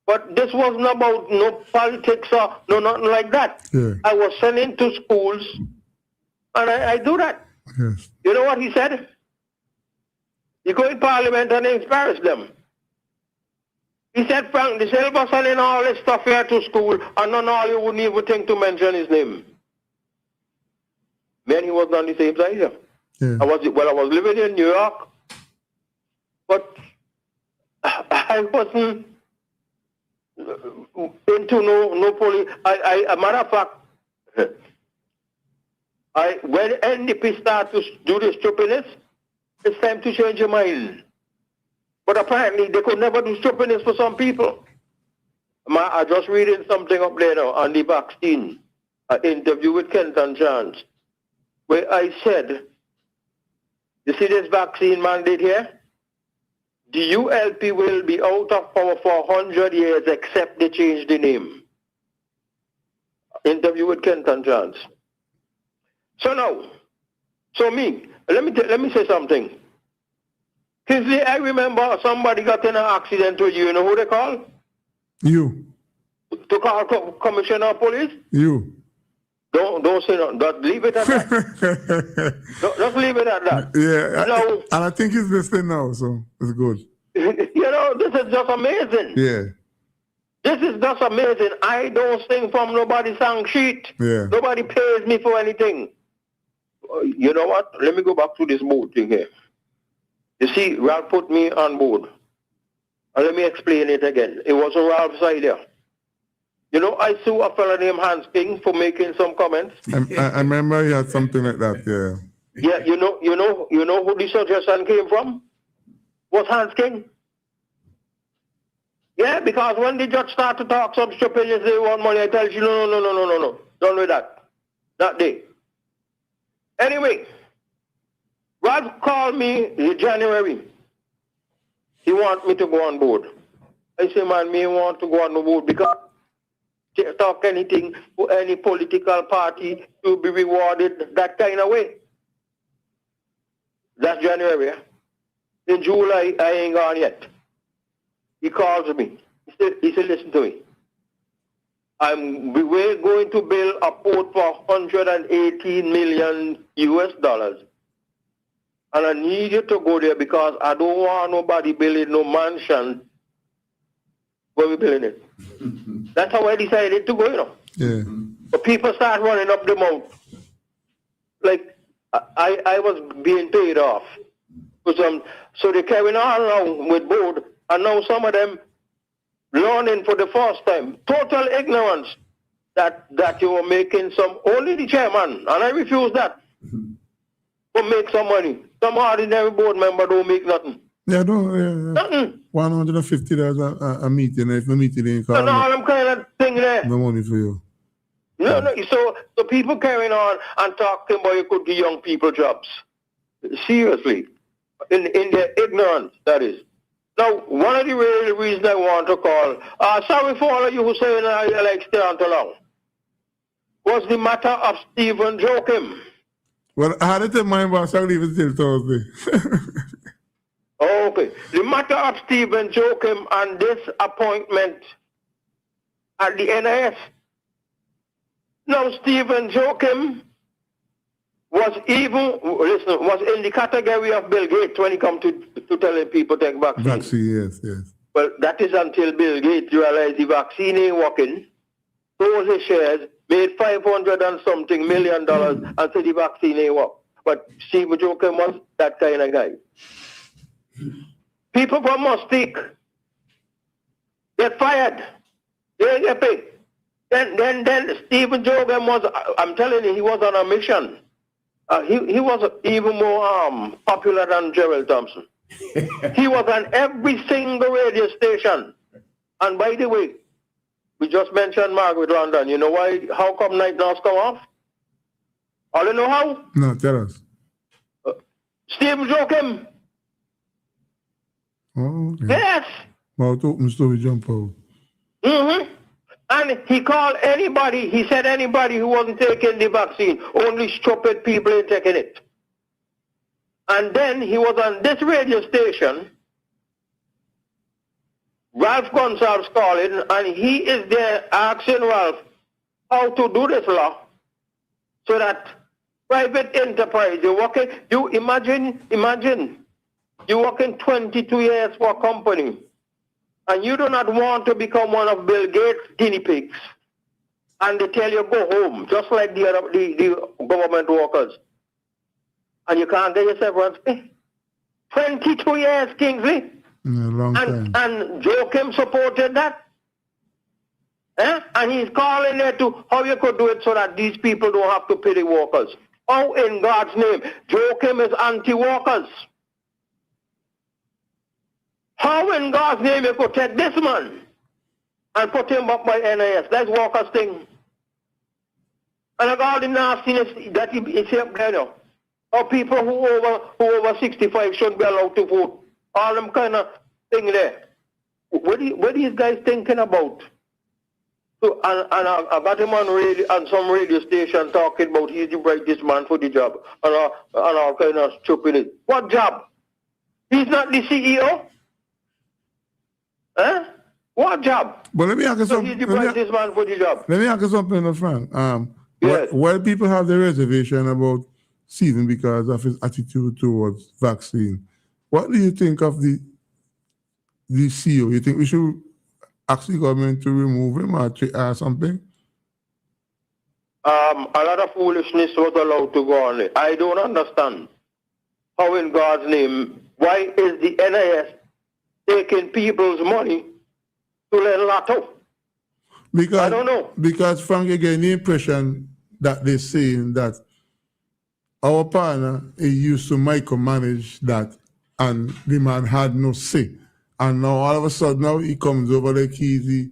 But this wasn't about no politics or no nothing like that. Yeah. I was sending to schools, and I do that. Yes. You know what he said? You go in Parliament and embarrass them. He said, Frank, the Silver sending all this stuff here to school, and none all you wouldn't even think to mention his name. Man, he wasn't on the same side here. Yeah. I was living in New York, but I wasn't into no police. A matter of fact, when NDP start to do this stupidness, it's time to change your mind. But apparently they could never do stupidness for some people. I just reading something up there now on the vaccine, an interview with Kenton Chance, where I said, you see this vaccine mandate here? The ULP will be out of power for 100 years except they change the name. Interview with Kenton Chance. So now, let me say something. Kinsley, I remember somebody got in an accident with you. You know who they call? You. To call Commissioner of Police? You. Don't say no. Just leave it at that. Just leave it at that. Yeah. And I think he's listening now, so it's good. You know, this is just amazing. Yeah. This is just amazing. I don't sing from nobody's song sheet. Yeah. Nobody pays me for anything. You know what? Let me go back to this board thing here. You see, Ralph put me on board. And let me explain it again. It wasn't Ralph's idea. You know, I sue a fellow named Hans King for making some comments. I remember he had something like that, yeah. Yeah, you know who the suggestion came from? Was Hans King. Yeah, because when the judge start to talk some stupidness, they want money, I tell you, no. Don't do that. That day. Anyway, Ralph called me in January. He want me to go on board. I say, man, me want to go on the board because talk anything for any political party to be rewarded that kind of way. That's January. In July, I ain't gone yet. He calls me. He said, listen to me. We're going to build a port for 118 million US dollars. And I need you to go there because I don't want nobody building no mansion when we're building it. That's how I decided to go, you know. Yeah. But people start running up the mount. Like, I was being paid off. So they're carrying on along with board, and now some of them learning for the first time. Total ignorance that you were making only the chairman, and I refuse that, to make some money. Some ordinary board member don't make nothing. Yeah, nothing. $150 a meeting. If the meeting ain't called, no, I'm kind of thing there. No money for you. No. So people carrying on and talking about you could give young people jobs. Seriously. In their ignorance, that is. Now, one of the real reasons I want to call, sorry for all of you who say I like stay on too long, was the matter of Stephen Joachim. Well, I had it in mind, but I'll leave it till Thursday. Okay. The matter of Stephen Joachim and this appointment at the NIS. Now, Stephen Joachim was in the category of Bill Gates when it comes to telling people to take vaccine. Vaccine, yes. Well, that is until Bill Gates realized the vaccine ain't working, sold his shares, made $500 and something million, and said the vaccine ain't work. But Stephen Joachim was that kind of guy. People from Mustique get fired They ain't get paid. Then Stephen Jogan was, I'm telling you, he was on a mission. He was even more popular than Gerald Thompson. He was on every single radio station. And by the way, we just mentioned Margaret London. You know why? How come Night Nurse come off? All you know how? No, tell us. Stephen Joachim. Oh, okay. Yes. Well, open story jump out. Mm-hmm. And he called anybody, he said anybody who wasn't taking the vaccine, only stupid people ain't taking it. And then he was on this radio station, Ralph Gonsalves calling, and he is there asking Ralph how to do this law so that private enterprise, you imagine, you working 22 years for a company, and you do not want to become one of Bill Gates' guinea pigs, and they tell you go home, just like the government workers, and you can't get yourself on 22 years, Kingsley. Long time. And Joachim supported that. And he's calling there to how you could do it so that these people don't have to pay the workers. How in God's name? Joachim is anti-workers. How in God's name you could take this man and put him up by NIS? That's workers' thing. And like all the nastiness that he said there now. Or people who over 65 shouldn't be allowed to vote. All them kind of thing there. What are these guys thinking about? So, and I got him on some radio station talking about he's the brightest man for the job and all kind of stupidity. What job? He's not the CEO? Huh? What job? But let me ask you So something. he's the brightest man for the job. Let me ask you something, Frank. Yes. Why people have the reservation about Stephen because of his attitude towards vaccine? What do you think of the CEO? You think we should ask the government to remove him or something? A lot of foolishness was allowed to go on. I don't understand how in God's name, why is the NIS taking people's money to learn lotto? Because, I don't know. Because Frank, you get the impression that they're saying that our partner he used to micromanage that and the man had no say. And now all of a sudden now he comes over like he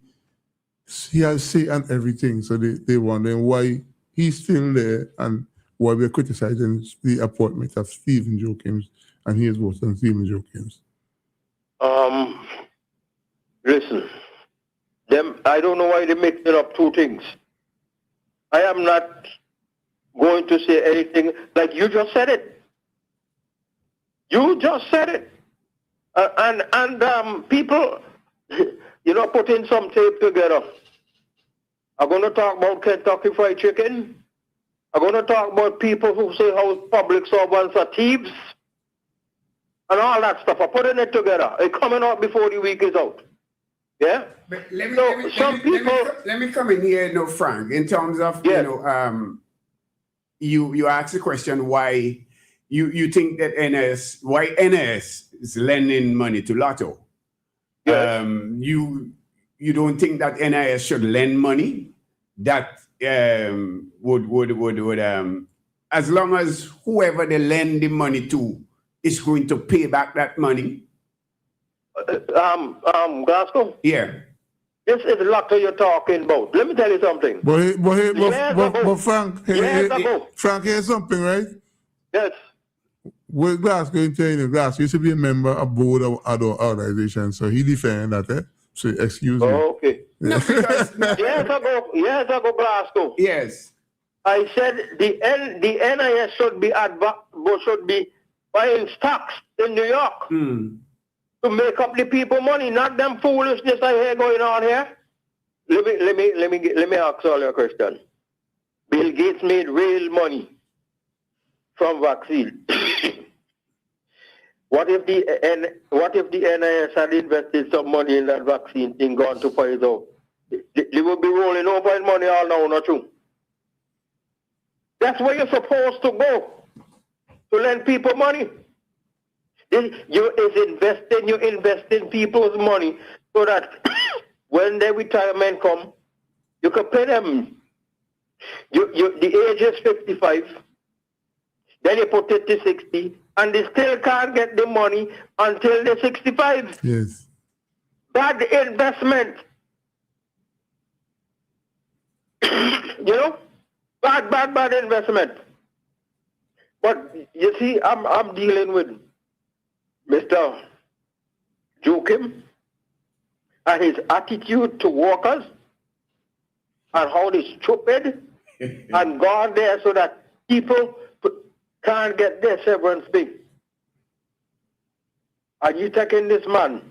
has say and everything. So they wondering why he's still there and why we're criticizing the appointment of Stephen Joachim and his vote on Stephen Joachim. Listen, I don't know why they're mixing up two things. I am not going to say anything like you just said it. You just said it. And people, putting some tape together. I'm going to talk about Kentucky Fried Chicken. I'm going to talk about people who say how public servants are thieves. And all that stuff. I'm putting it together. It's coming out before the week is out. Yeah? But let me come in here, Frank, in terms of, you asked the question why you think that why NS is lending money to Lotto. Yes. You don't think that NIS should lend money that would as long as whoever they lend the money to is going to pay back that money? Glasgow? Yeah. This is Lotto you're talking about. Let me tell you something. But Frank, Frank, here's something, right? Yes. With Glasgow in Glasgow used to be a member of board of other organizations, so he defended that, eh? So excuse me. Oh, okay. No, because, Yes, I go Glasgow. Yes. I said the NIS should be buying stocks in New York to make up the people money, not them foolishness I hear going on here. Let me ask all your question. Bill Gates made real money from vaccine. What if the NIS had invested some money in that vaccine thing gone to Pfizer? They would be rolling over in money all now, not true? That's where you're supposed to go, to lend people money. You invest in people's money so that when their retirement come, you can pay them. The age is 55, then you put it to 60, and they still can't get the money until they're 65. Yes. Bad investment. You know? Bad investment. But you see, I'm dealing with Mr. Joachim and his attitude to workers and how they're stupid and gone there so that people can't get their severance pay. And you taking this man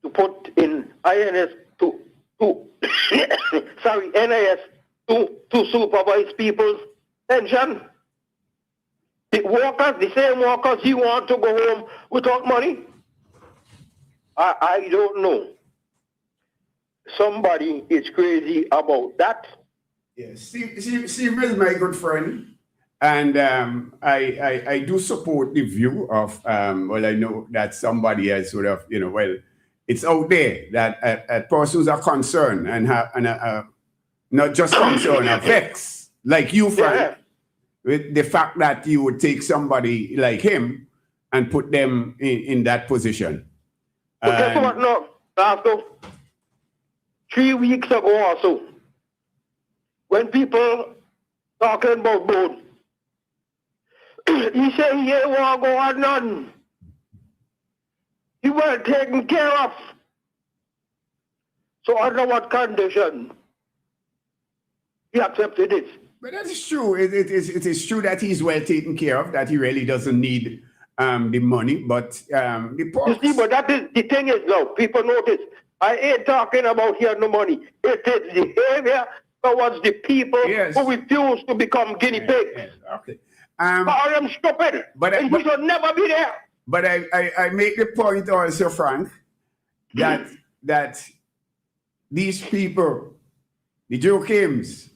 to put in INS NIS to supervise people's pension. The workers, the same workers, you want to go home without money? I don't know. Somebody is crazy about that. Yes, Steve is my good friend, and I do support the view of well, I know that somebody has sort of, you know, well, it's out there that persons are concerned and not just concerned, are vexed, like you, Frank, with the fact that you would take somebody like him and put them in that position. But guess what? No, after 3 weeks ago or so, when people talking about board, he said he ain't want to go on none. He was taken care of. So under what condition he accepted it? But that is true. It is true that he's well taken care of, that he really doesn't need the money, but the you see, but that is the thing is now, people notice, I ain't talking about here no money. It is the behavior towards the people who refuse to become guinea pigs. Yes. Okay. All them stupid. And he should never be there. But I make the point also, Frank, that these people, the Joachims,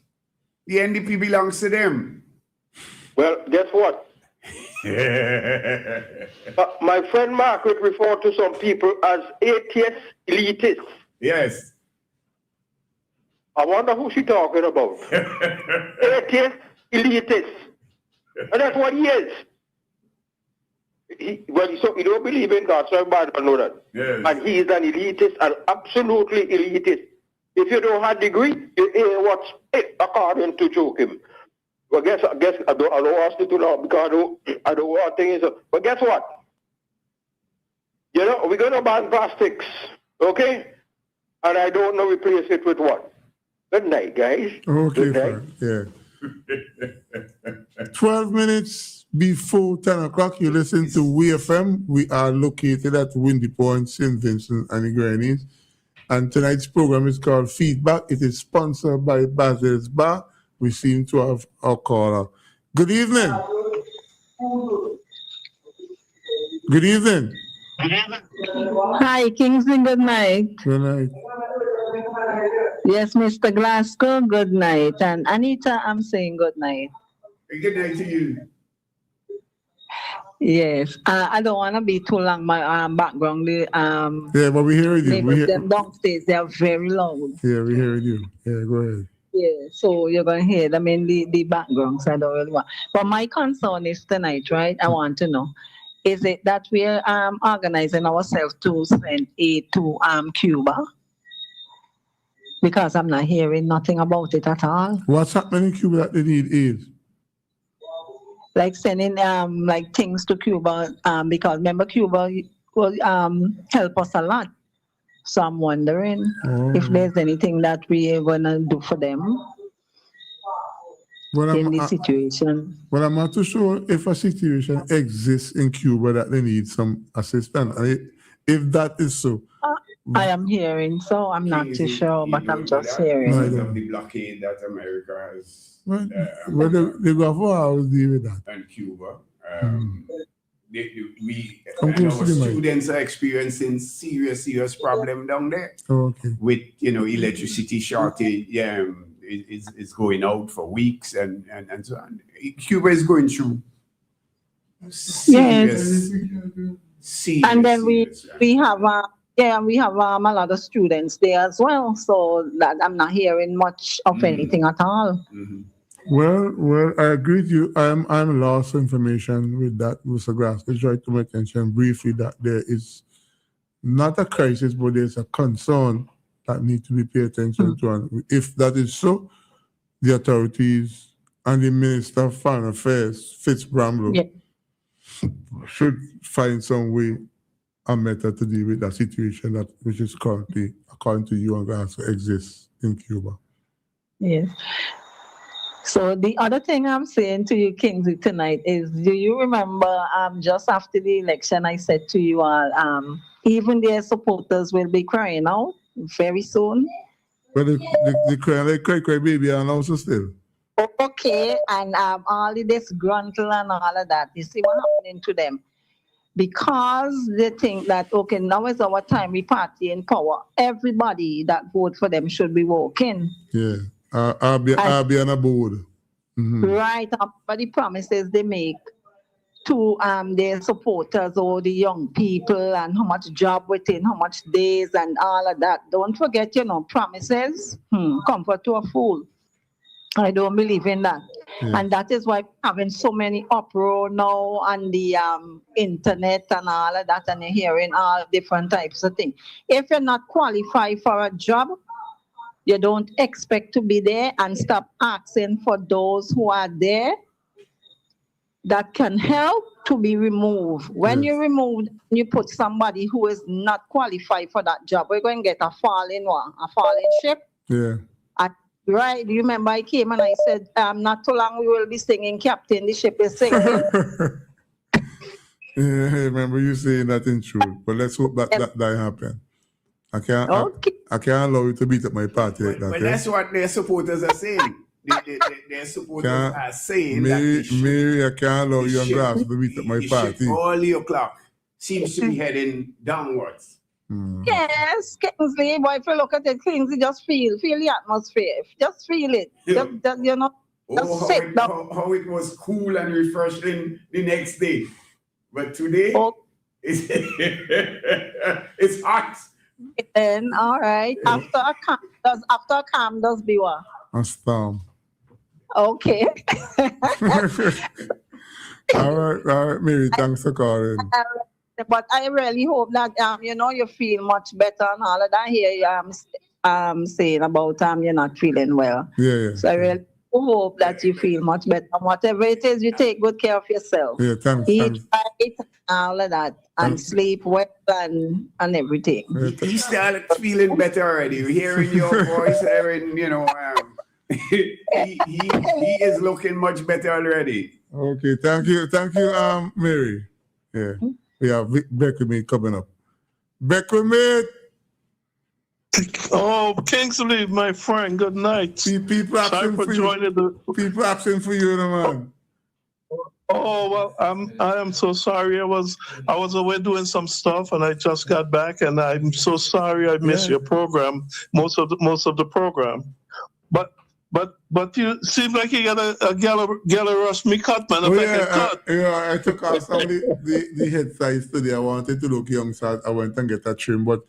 the NDP belongs to them. Well, guess what? My friend Margaret referred to some people as atheist elitists. Yes. I wonder who she talking about. Atheist elitists. And that's what he is. He don't believe in God, so everybody don't know that. Yes. And he is an elitist, and absolutely elitist. If you don't have a degree, you ain't what's it, according to Joachim. Well, I don't ask you to know because I don't want things. But guess what? You know, we're going to ban plastics, okay? And I don't know replace it with what? Good night, guys. Okay, Good night. Frank. Yeah. 12 minutes before 10 o'clock, you listen to WeFM. We are located at Windy Point, St. Vincent and the Grenadines. And tonight's program is called Feedback. It is sponsored by Basil's Bar. We seem to have our caller. Good evening. Good evening. Hi, Kingsley, good night. Good night. Yes, Mr. Glasgow, good night. And Anita, I'm saying good night. Good night to you. Yes, I don't want to be too long. My background, yeah, but we hear you. Them downstairs, they are very loud. Yeah, we hear you. Yeah, go ahead. Yeah, so you're going to hear them in the backgrounds. I don't really want. But my concern is tonight, right? I want to know, is it that we're organizing ourselves to send aid to Cuba? Because I'm not hearing nothing about it at all. What's happening in Cuba that they need aid? Like sending like things to Cuba because remember Cuba will help us a lot. So I'm wondering if there's anything that we are gonna do for them in this situation. Well, I'm not too sure if a situation exists in Cuba that they need some assistance. If that is so. I am hearing, so I'm not too sure, but I'm just hearing. Because of the blockade that America has. Well, they go for hours deal with that. And Cuba. Our students are experiencing serious problem down there. Okay. With electricity shortage, it's going out for weeks and so on. Cuba is going through serious. And then we have Yeah, and we have a lot of students there as well, so that I'm not hearing much of anything at all. Well, I agree with you. I'm lost information with that, Mr. Grass. It's right to my attention briefly that there is not a crisis, but there's a concern that needs to be paid attention to. And if that is so, the authorities and the Minister of Foreign Affairs, Fitz Bramlow, should find some way, a method to deal with that situation that which is currently, according to you and Grass, exists in Cuba. Yes. So the other thing I'm saying to you, Kingsley, tonight is, do you remember just after the election, I said to you all, even their supporters will be crying out very soon? Well, they cry baby and also still. Okay, and all of this gruntle and all of that, you see what happening to them? Because they think that, okay, now is our time, we party in power. Everybody that vote for them should be walking. Yeah. I'll be on a board. Right, but the promises they make to their supporters or the young people and how much job within, how much days and all of that. Don't forget, promises, comfort to a fool. I don't believe in that. And that is why having so many uproar now on the internet and all of that, and you're hearing all different types of things. If you're not qualified for a job, you don't expect to be there, and stop asking for those who are there that can help to be removed. When you remove, you put somebody who is not qualified for that job, we're going to get a falling ship. Yeah. Right. You remember I came and I said, not too long we will be singing Captain, the ship is sinking. Yeah, I remember you saying that in truth, but let's hope that happen. I can't allow you to beat up my party like that. But that's what their supporters are saying. Their supporters are saying Mary, I can't allow you and Grass to beat up my party. All the o'clock seems to be heading downwards. Yes, Kingsley, but if you look at it, Kingsley, just feel the atmosphere. Just feel it. Just sit down. How it was cool and refreshing the next day. But today, it's hot. Then, all right. After a calm does be what? A storm. Okay. All right, Mary, thanks for calling. But I really hope that you feel much better and all of that. Here saying about you're not feeling well. Yeah. So I really hope that you feel much better. Whatever it is, you take good care of yourself. Yeah, thanks. Eat right, all of that, and sleep well and everything. You start feeling better already. Hearing your voice, he is looking much better already. Okay, thank you, Mary. Yeah. We have Beckwith coming up. Beckwith! Oh, Kingsley, my friend, good night. People asking for you, man. Oh well, I am so sorry. I was away doing some stuff, and I just got back, and I'm so sorry I missed your program, most of the program. But you seem like you got a gala rush me cut, man. I took off some of the head size today. I wanted to look young, so I went and get a trim. But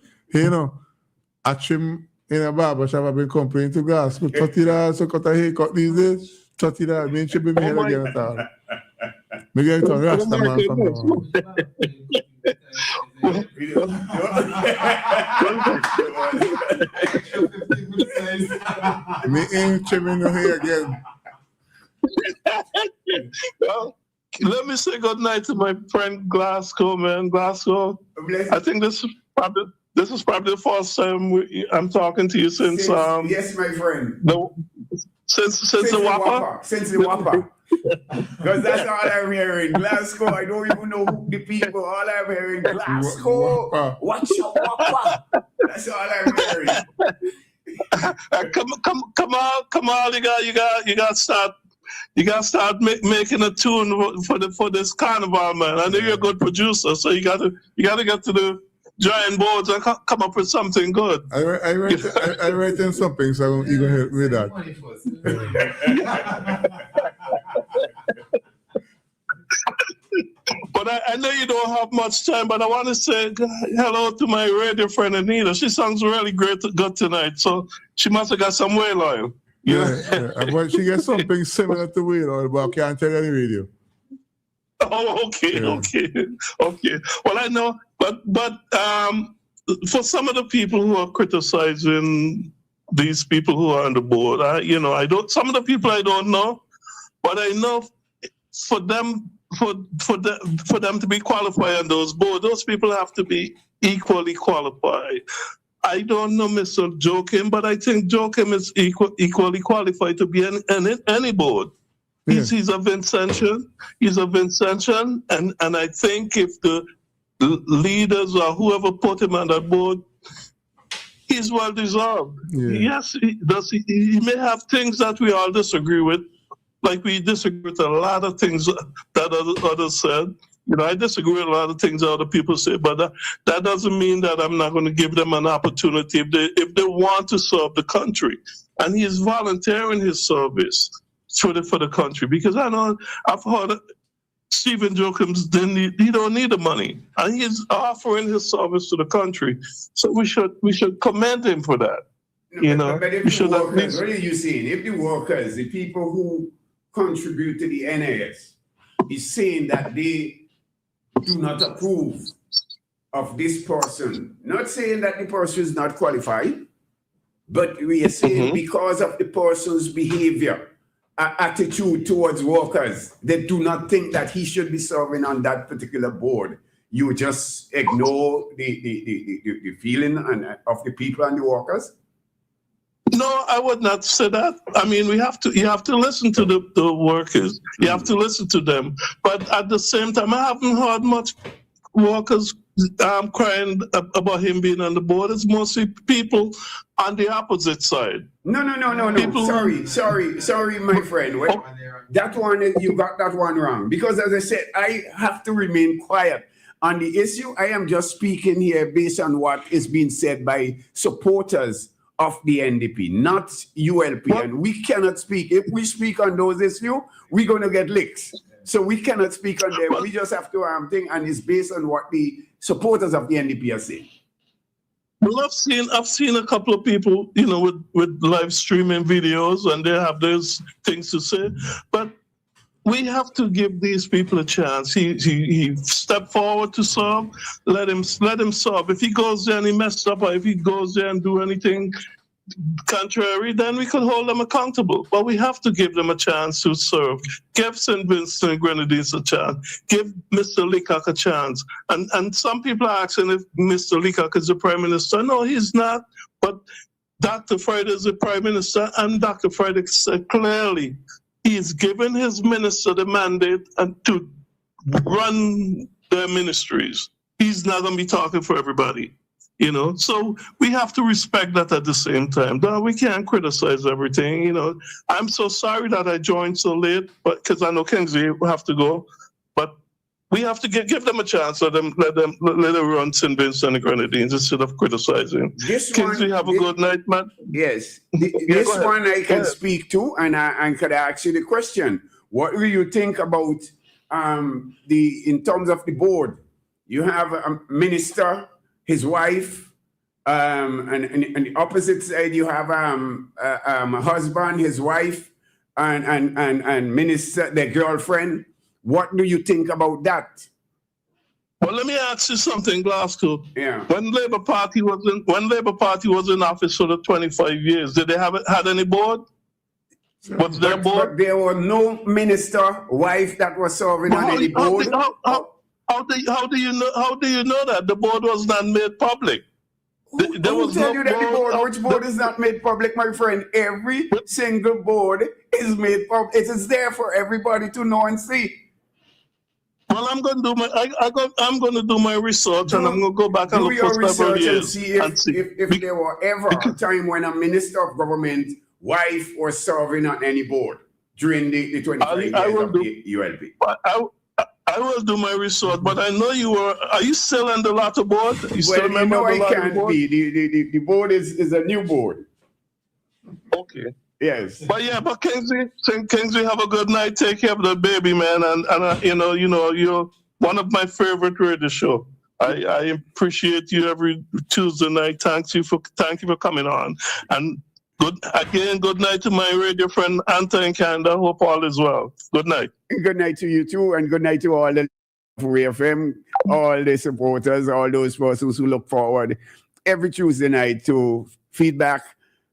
a trim in a barber shop, I've been complaining to Grass. $30 to cut a haircut these days. $30. Me chipping my head again at all. Me get it on Rasta man from now. Me ain't trimming no hair again. Well, let me say good night to my friend Glasgow, man. Glasgow, I think this is probably the first time I'm talking to you since yes, my friend. Since the Whopper. Since the Whopper. Because that's all I'm hearing. Glasgow, I don't even know who the people. All I'm hearing, Glasgow, watch your Whopper. That's all I'm hearing. Come on! You got to start making a tune for this carnival, man. I know you're a good producer, so you got to get to the drawing boards and come up with something good. I write in something, so you gonna help me with that. But I know you don't have much time, but I want to say hello to my radio friend Anita. She sounds really good tonight, so she must have got some whale oil. Yeah. But she gets something similar to whale oil, but I can't tell any radio. Oh, okay. Well, I know, but for some of the people who are criticizing these people who are on the board, I don't. Some of the people I don't know, but I know for them to be qualified on those boards, those people have to be equally qualified. I don't know Mr. Joachim, but I think Joachim is equally qualified to be in any board. He's a Vincentian. And I think if the leaders or whoever put him on that board, he's well deserved. Yes, he may have things that we all disagree with, like we disagree with a lot of things that others said. I disagree with a lot of things other people say, but that doesn't mean that I'm not going to give them an opportunity if they want to serve the country. And he's volunteering his service for the country, because I know I've heard Stephen Joachim's he don't need the money, and he's offering his service to the country. So we should commend him for that. But if the workers, what are you saying? If the workers, the people who contribute to the NAS, is saying that they do not approve of this person, not saying that the person is not qualified, but we are saying because of the person's behavior, attitude towards workers, they do not think that he should be serving on that particular board. You just ignore the feeling of the people and the workers? No, I would not say that. I mean, you have to listen to the workers. You have to listen to them. But at the same time, I haven't heard much workers crying about him being on the board. It's mostly people on the opposite side. No. People sorry, my friend. That one, you got that one wrong. Because as I said, I have to remain quiet on the issue. I am just speaking here based on what is being said by supporters of the NDP, not ULP. And we cannot speak. If we speak on those issues, we're going to get licks. So we cannot speak on them. We just have to think, and it's based on what the supporters of the NDP are saying. Well, I've seen a couple of people, with live streaming videos, and they have those things to say. But we have to give these people a chance. He stepped forward to serve. Let him serve. If he goes there and he messed up, or if he goes there and do anything contrary, then we could hold them accountable. But we have to give them a chance to serve. Give St. Vincent and Grenadines a chance. Give Mr. Leacock a chance. And some people are asking if Mr. Leacock is the Prime Minister. No, he's not. But Dr. Friday is the Prime Minister, and Dr. Friday said clearly he's given his minister the mandate to run their ministries. He's not going to be talking for everybody. So we have to respect that at the same time. No, we can't criticize everything. I'm so sorry that I joined so late, but because I know Kingsley will have to go. But we have to give them a chance. Let them run St. Vincent and Grenadines instead of criticizing. Kingsley, have a good night, man. Yes, this one I can speak to, and I could ask you the question: what do you think about in terms of the board? You have a minister, his wife, and the opposite side you have a husband, his wife, and minister, their girlfriend. What do you think about that? Well, let me ask you something, Glasgow. Yeah. When Labour Party was in office for the 25 years, did they had any board? Was there a board? But there was no minister wife that was serving on any board. How do you know that the board was not made public? There was tell you that the board, which board is not made public, my friend? Every single board is made public. It is there for everybody to know and see. Well, I'm going to do my research, and I'm going to go back and look for several years and see if there were ever a time when a minister of government wife was serving on any board during the 25 years of the ULP. I will do my research, but I know you were. Are you still on the Lotto board? I can't be. The board is a new board. Okay. Yes. But Kingsley, have a good night. Take care of the baby, man, and you'll one of my favorite radio show. I appreciate you every Tuesday night. Thank you for coming on. And good night to my radio friend Anta in Canada. Hope all is well. Good night. Good night to you too, and good night to all the FM, all the supporters, all those persons who look forward every Tuesday night to feedback.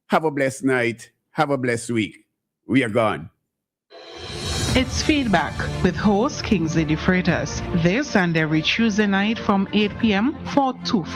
Have a blessed night. Have a blessed week. We are gone. It's Feedback with host Kingsley DeFreitas. This and every Tuesday night from 8 p.m. 4 to 4.